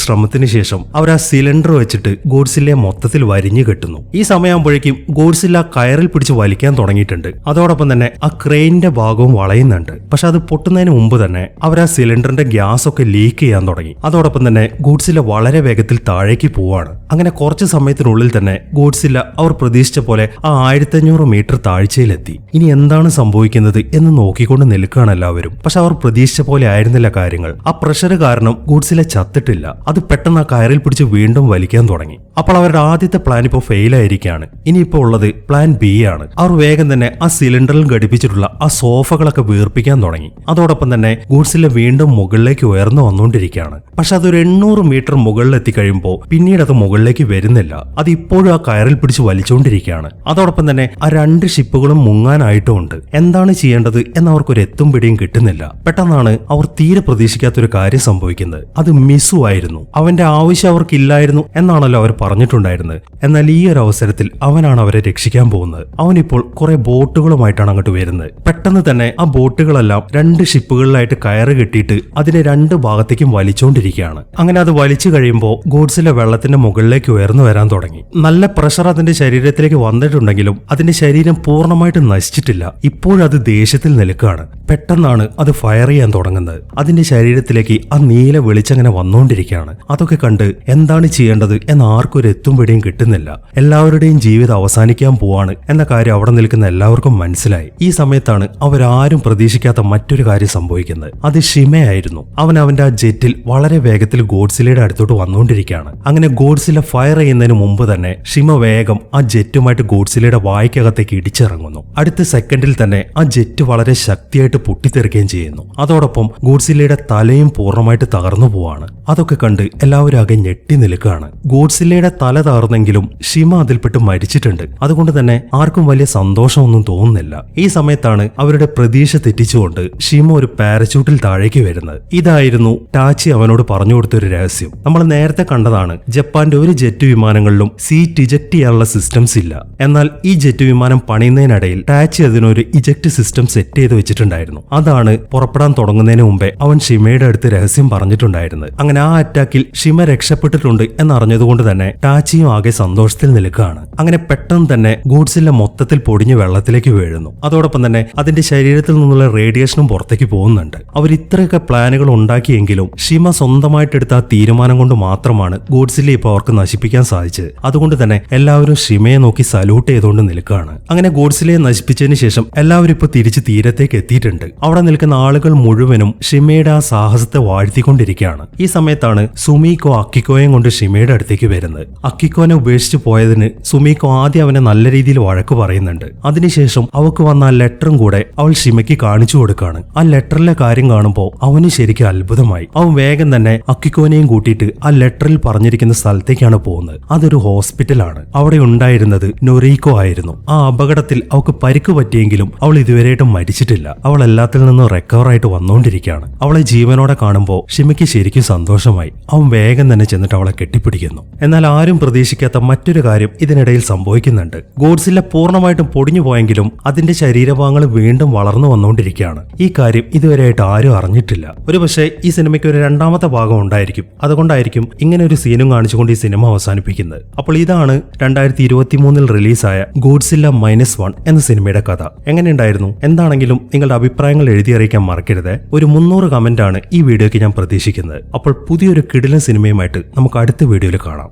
ശ്രമത്തിന് ശേഷം അവർ ആ സിലിണ്ടർ വെച്ചിട്ട് ഗോഡ്സില്ലയെ മൊത്തത്തിൽ വരിഞ്ഞു കെട്ടുന്നു. ഈ സമയമാകുമ്പോഴേക്കും ഗോഡ്സില്ല കയറിൽ പിടിച്ച് വലിക്കാൻ തുടങ്ങിയിട്ടുണ്ട്. അതോടൊപ്പം തന്നെ ആ ക്രെയിനിന്റെ ഭാഗവും വളയുന്നുണ്ട്. പക്ഷെ അത് പൊട്ടുന്നതിന് മുമ്പ് തന്നെ അവർ ആ സിലിണ്ടറിന്റെ ഗ്യാസ് ഒക്കെ ലീക്ക് ചെയ്യാൻ തുടങ്ങി. അതോടൊപ്പം തന്നെ ഗോഡ്സില്ല വളരെ വേഗത്തിൽ താഴേക്ക് പോവാണ്. അങ്ങനെ കുറച്ച് സമയത്തിനുള്ളിൽ തന്നെ ഗോഡ്സില്ല അവർ പ്രതീക്ഷിച്ച പോലെ ആ 1500 മീറ്റർ താഴ്ചയിലെത്തി. ഇനി എന്താണ് സംഭവിക്കുന്നത് എന്ന് നോക്കിക്കൊണ്ട് നിൽക്കുകയാണ് എല്ലാവരും. പക്ഷെ അവർ പ്രതീക്ഷിച്ച പോലെ ആയിരുന്നില്ല കാര്യങ്ങൾ. ആ പ്രഷർ കാരണം ഗോഡ്സില്ല ചത്തിട്ടില്ല. അത് പെട്ടെന്ന് ആ കയറിൽ പിടിച്ച് വീണ്ടും വലിക്കാൻ തുടങ്ങി. അപ്പോൾ അവരുടെ ആദ്യത്തെ പ്ലാൻ ഇപ്പോൾ ഫെയിൽ ആയിരിക്കുകയാണ്. ഇനിയിപ്പോൾ ഉള്ളത് പ്ലാൻ ബി ആണ്. അവർ വേഗം തന്നെ ആ സിലിണ്ടറിൽ ഘടിപ്പിച്ചിട്ടുള്ള ആ സോഫകളൊക്കെ വീർപ്പിക്കാൻ തുടങ്ങി. അതോടൊപ്പം തന്നെ ഗോഡ്സില്ല വീണ്ടും മുകളിലേക്ക് ഉയർന്നു വന്നുകൊണ്ടിരിക്കുകയാണ്. പക്ഷെ അതൊരു 800 മീറ്റർ മുകളിൽ എത്തിക്കഴിയുമ്പോൾ പിന്നീട് അത് മുകളിലേക്ക് വരുന്നില്ല. അത് ഇപ്പോഴും ആ കയറിൽ പിടിച്ച് വലിച്ചുകൊണ്ടിരിക്കുകയാണ്. അതോടൊപ്പം തന്നെ ആ 2 ഷിപ്പുകളും മുങ്ങാനായിട്ടുമുണ്ട്. എന്താണ് ചെയ്യേണ്ടത് എന്നവർക്കൊരു എത്തും പിടിയും കിട്ടുന്നില്ല. പെട്ടെന്നാണ് അവർ തീരെ പ്രതീക്ഷിക്കാത്തൊരു കാര്യം സംഭവിക്കുന്നത്. അത് മിസു ആയിരുന്നു. അവന്റെ ആവശ്യം അവർക്കില്ലായിരുന്നു എന്നാണല്ലോ അവർ പറഞ്ഞിട്ടുണ്ടായിരുന്നത്. എന്നാൽ ഈ ഒരു അവസരത്തിൽ അവനാണ് അവരെ രക്ഷിക്കാൻ പോകുന്നത്. അവനിപ്പോൾ കുറെ ബോട്ടുകളുമായിട്ടാണ് അങ്ങോട്ട് വരുന്നത്. പെട്ടെന്ന് തന്നെ ആ ബോട്ടുകളെല്ലാം 2 ഷിപ്പുകളിലായിട്ട് കയറ് കെട്ടിയിട്ട് അതിനെ 2 ഭാഗത്തേക്കും വലിച്ചുകൊണ്ടിരിക്കുകയാണ്. അങ്ങനെ അത് വലിച്ചു കഴിയുമ്പോൾ ഗോഡ്സില്ല വെള്ളത്തിന്റെ മുകളിലേക്ക് ഉയർന്നു വരാൻ തുടങ്ങി. നല്ല പ്രഷർ അതിന്റെ ശരീരത്തിലേക്ക് വന്നിട്ടുണ്ടെങ്കിലും അതിന്റെ ശരീരം പൂർണ്ണമായിട്ട് നശിച്ചിട്ടില്ല. ഇപ്പോഴത് ദേഷ്യത്തിൽ നിൽക്കുകയാണ്. പെട്ടെന്നാണ് അത് ഫയർ ചെയ്യാൻ തുടങ്ങുന്നത്. അതിന്റെ ശരീരത്തിലേക്ക് ആ നീല വെളിച്ചങ്ങനെ വന്നുകൊണ്ടിരിക്കുകയാണ്. അതൊക്കെ കണ്ട് എന്താണ് ചെയ്യേണ്ടത് എന്ന് ആർക്കും ഒരു എത്തും പിടിയും കിട്ടുന്നില്ല. എല്ലാവരുടെയും ജീവിതം അവസാനിക്കാൻ പോവാണ് എന്ന കാര്യം അവിടെ നിൽക്കുന്ന എല്ലാവർക്കും മനസ്സിലായി. ഈ സമയത്താണ് അവരാരും പ്രതീക്ഷിക്കാത്ത മറ്റൊരു കാര്യം സംഭവിക്കുന്നത്. അത് ഷിമയായിരുന്നു. അവൻ അവന്റെ ആ ജെറ്റിൽ വളരെ വേഗത്തിൽ ഗോഡ്സില്ലയുടെ അടുത്തോട്ട് വന്നുകൊണ്ടിരിക്കുകയാണ്. അങ്ങനെ ഗോഡ്സില്ല ഫയർ ചെയ്യുന്നതിന് മുമ്പ് തന്നെ ഷിമ വേഗം ആ ജെറ്റുമായിട്ട് ഗോഡ്സില്ലയുടെ വായ്ക്കകത്തേക്ക് ഇടിച്ചിറങ്ങുന്നു. അടുത്ത സെക്കൻഡിൽ തന്നെ ആ ജെറ്റ് വളരെ ശക്തിയായിട്ട് പൊട്ടിത്തെറിക്കുകയും ചെയ്യുന്നു. അതോടൊപ്പം ഗോഡ്സില്ലയുടെ തലയും പൂർണ്ണമായിട്ട് തകർന്നു പോവാണ്. അതൊക്കെ കണ്ട് എല്ലാവരും ആകെ ഞെട്ടി നിൽക്കുകയാണ്. ഗോഡ്സില്ലയുടെ തല തകർന്നെങ്കിലും ഷിമ അതിൽപ്പെട്ട് മരിച്ചിട്ടുണ്ട്. അതുകൊണ്ട് തന്നെ ആർക്കും വലിയ സന്തോഷമൊന്നും തോന്നുന്നില്ല. ഈ സമയത്താണ് അവരുടെ പ്രതീക്ഷ തെറ്റിച്ചുകൊണ്ട് ഷിമ ഒരു പാരച്യൂട്ടിൽ താഴേക്ക് വരുന്നത്. ഇതായിരുന്നു ടാച്ചി അവനോട് പറഞ്ഞു കൊടുത്തൊരു രഹസ്യം. നമ്മൾ നേരത്തെ കണ്ടതാണ്, ജപ്പാന്റെ ഒരു ജെറ്റ് വിമാനങ്ങളിലും സീറ്റ് ഇജക്ട് ചെയ്യാനുള്ള സിസ്റ്റംസ് ഇല്ല. എന്നാൽ ഈ ജെറ്റ് വിമാനം പണിയുന്നതിനിടയിൽ ടാച്ചി അതിനൊരു ഇജക്ട് സിസ്റ്റം സെറ്റ് ചെയ്ത് വെച്ചിട്ടുണ്ടായിരുന്നു. അതാണ് പുറപ്പെടാൻ തുടങ്ങുന്നതിന് മുമ്പേ അവൻ ഷിമയുടെ അടുത്ത് രഹസ്യം പറഞ്ഞിട്ടുണ്ടായിരുന്നത്. അങ്ങനെ ആ അറ്റാക്കിൽ ഷിമ രക്ഷപ്പെട്ടിട്ടുണ്ട് എന്നറിഞ്ഞതുകൊണ്ട് തന്നെ ടാച്ചിയും ആകെ സന്തോഷത്തിൽ നിൽക്കുകയാണ്. അങ്ങനെ പെട്ടെന്ന് തന്നെ ഗോഡ്സില്ല മൊത്തത്തിൽ പൊടിഞ്ഞ് വെള്ളത്തിലേക്ക് വീഴുന്നു. അതോടൊപ്പം തന്നെ അതിന്റെ ശരീരത്തിൽ നിന്നുള്ള റേഡിയേഷനും പുറത്തേക്ക് പോകുന്നുണ്ട്. അവർ ഇത്രയൊക്കെ പ്ലാനുകൾ ഉണ്ടാക്കിയെങ്കിലും ഷിമ സ്വന്തമായിട്ടെടുത്ത ആ തീരുമാനം കൊണ്ട് മാത്രമാണ് ഗോഡ്സില്ല ഇപ്പോൾ അവർക്ക് നശിപ്പിക്കാൻ സാധിച്ചത്. അതുകൊണ്ട് തന്നെ എല്ലാവരും ഷിമയെ നോക്കി സല്യൂട്ട് ചെയ്തുകൊണ്ട് നിൽക്കുകയാണ്. അങ്ങനെ ഗോഡ്സില്ലയെ നശിപ്പിച്ചതിന് ശേഷം എല്ലാവരും ഇപ്പോൾ തിരിച്ച് തീരത്തേക്ക് എത്തിയിട്ടുണ്ട്. അവിടെ നിൽക്കുന്ന ആളുകൾ മുഴുവനും ഷിമയുടെ ആ സാഹസത്തെ വാഴ്ത്തിക്കൊണ്ടിരിക്കുകയാണ്. ഈ സമയത്താണ് സുമീക്കോ അക്കിക്കോയും കൊണ്ട് ഷിമയുടെ അടുത്തേക്ക് വരുന്നത്. അക്കിക്കോനെ ഉപേക്ഷിച്ച് പോയതിന് സുമീക്കോ ആദ്യം അവനെ നല്ല രീതിയിൽ വഴക്ക് പറയുന്നുണ്ട്. അതിനുശേഷം അവൾക്ക് വന്ന ആ ലെറ്ററും കൂടെ അവൾ ഷിമയ്ക്ക് കാണിച്ചു കൊടുക്കുകയാണ്. ആ ലെറ്ററിലെ കാര്യം കാണുമ്പോൾ അവന് ശരിക്കും അത്ഭുതമായി. അവൻ വേഗം തന്നെ അക്കിക്കോനെയും കൂട്ടിയിട്ട് ആ ലെറ്ററിൽ പറഞ്ഞിരിക്കുന്ന സ്ഥലത്തേക്കാണ് പോകുന്നത്. അതൊരു ഹോസ്പിറ്റലാണ്. അവിടെ ഉണ്ടായിരുന്നത് നൊറീക്കോ ആയിരുന്നു. ആ അപകടത്തിൽ അവൾക്ക് പരിക്ക് പറ്റിയെങ്കിലും അവൾ ഇതുവരെയായിട്ടും മരിച്ചിട്ടില്ല. അവൾ എല്ലാത്തിൽ നിന്നും റിക്കവർ ആയിട്ട് വന്നുകൊണ്ടിരിക്കുകയാണ്. അവളെ ജീവനോടെ കാണുമ്പോൾ ഷിമയ്ക്ക് ശരിക്കും സന്തോഷമായി. അവൻ വേഗം തന്നെ ചെന്നിട്ട് അവളെ കെട്ടിപ്പിടിക്കുന്നു. എന്നാൽ ആരും പ്രതീക്ഷിക്കാത്ത മറ്റൊരു കാര്യം ഇതിനിടയിൽ സംഭവിക്കുന്നുണ്ട്. ഗോഡ്സില്ല പൂർണ്ണമായിട്ടും പൊടിഞ്ഞു പോയെങ്കിലും അതിന്റെ ശരീരഭാഗങ്ങൾ വീണ്ടും വളർന്നു വന്നുകൊണ്ടിരിക്കുകയാണ്. ഈ കാര്യം ഇതുവരെയായിട്ട് ആരും അറിഞ്ഞിട്ടില്ല. ഒരുപക്ഷെ ഈ സിനിമയ്ക്ക് ഒരു 2ാമത്തെ ഭാഗം ഉണ്ടായിരിക്കും. അതുകൊണ്ടായിരിക്കും ഇങ്ങനെ ഒരു സീനും കാണിച്ചുകൊണ്ട് ഈ സിനിമ അവസാനിപ്പിക്കുന്നത്. അപ്പോൾ ഇതാണ് 2023 റിലീസായ ഗോഡ്സില്ല -1 എന്ന സിനിമയുടെ കഥ. എങ്ങനെയുണ്ടായിരുന്നു? എന്താണെങ്കിലും നിങ്ങളുടെ അഭിപ്രായങ്ങൾ എഴുതി അറിയിക്കാൻ മറക്കരുത്. ഒരു 300 കമന്റ് ആണ് ഈ വീഡിയോയ്ക്ക് ഞാൻ പ്രതീക്ഷിക്കുന്നത്. അപ്പോൾ പുതിയൊരു കിടിലൻ സിനിമയുമായിട്ട് നമുക്ക് അടുത്ത വീഡിയോയിൽ കാണാം.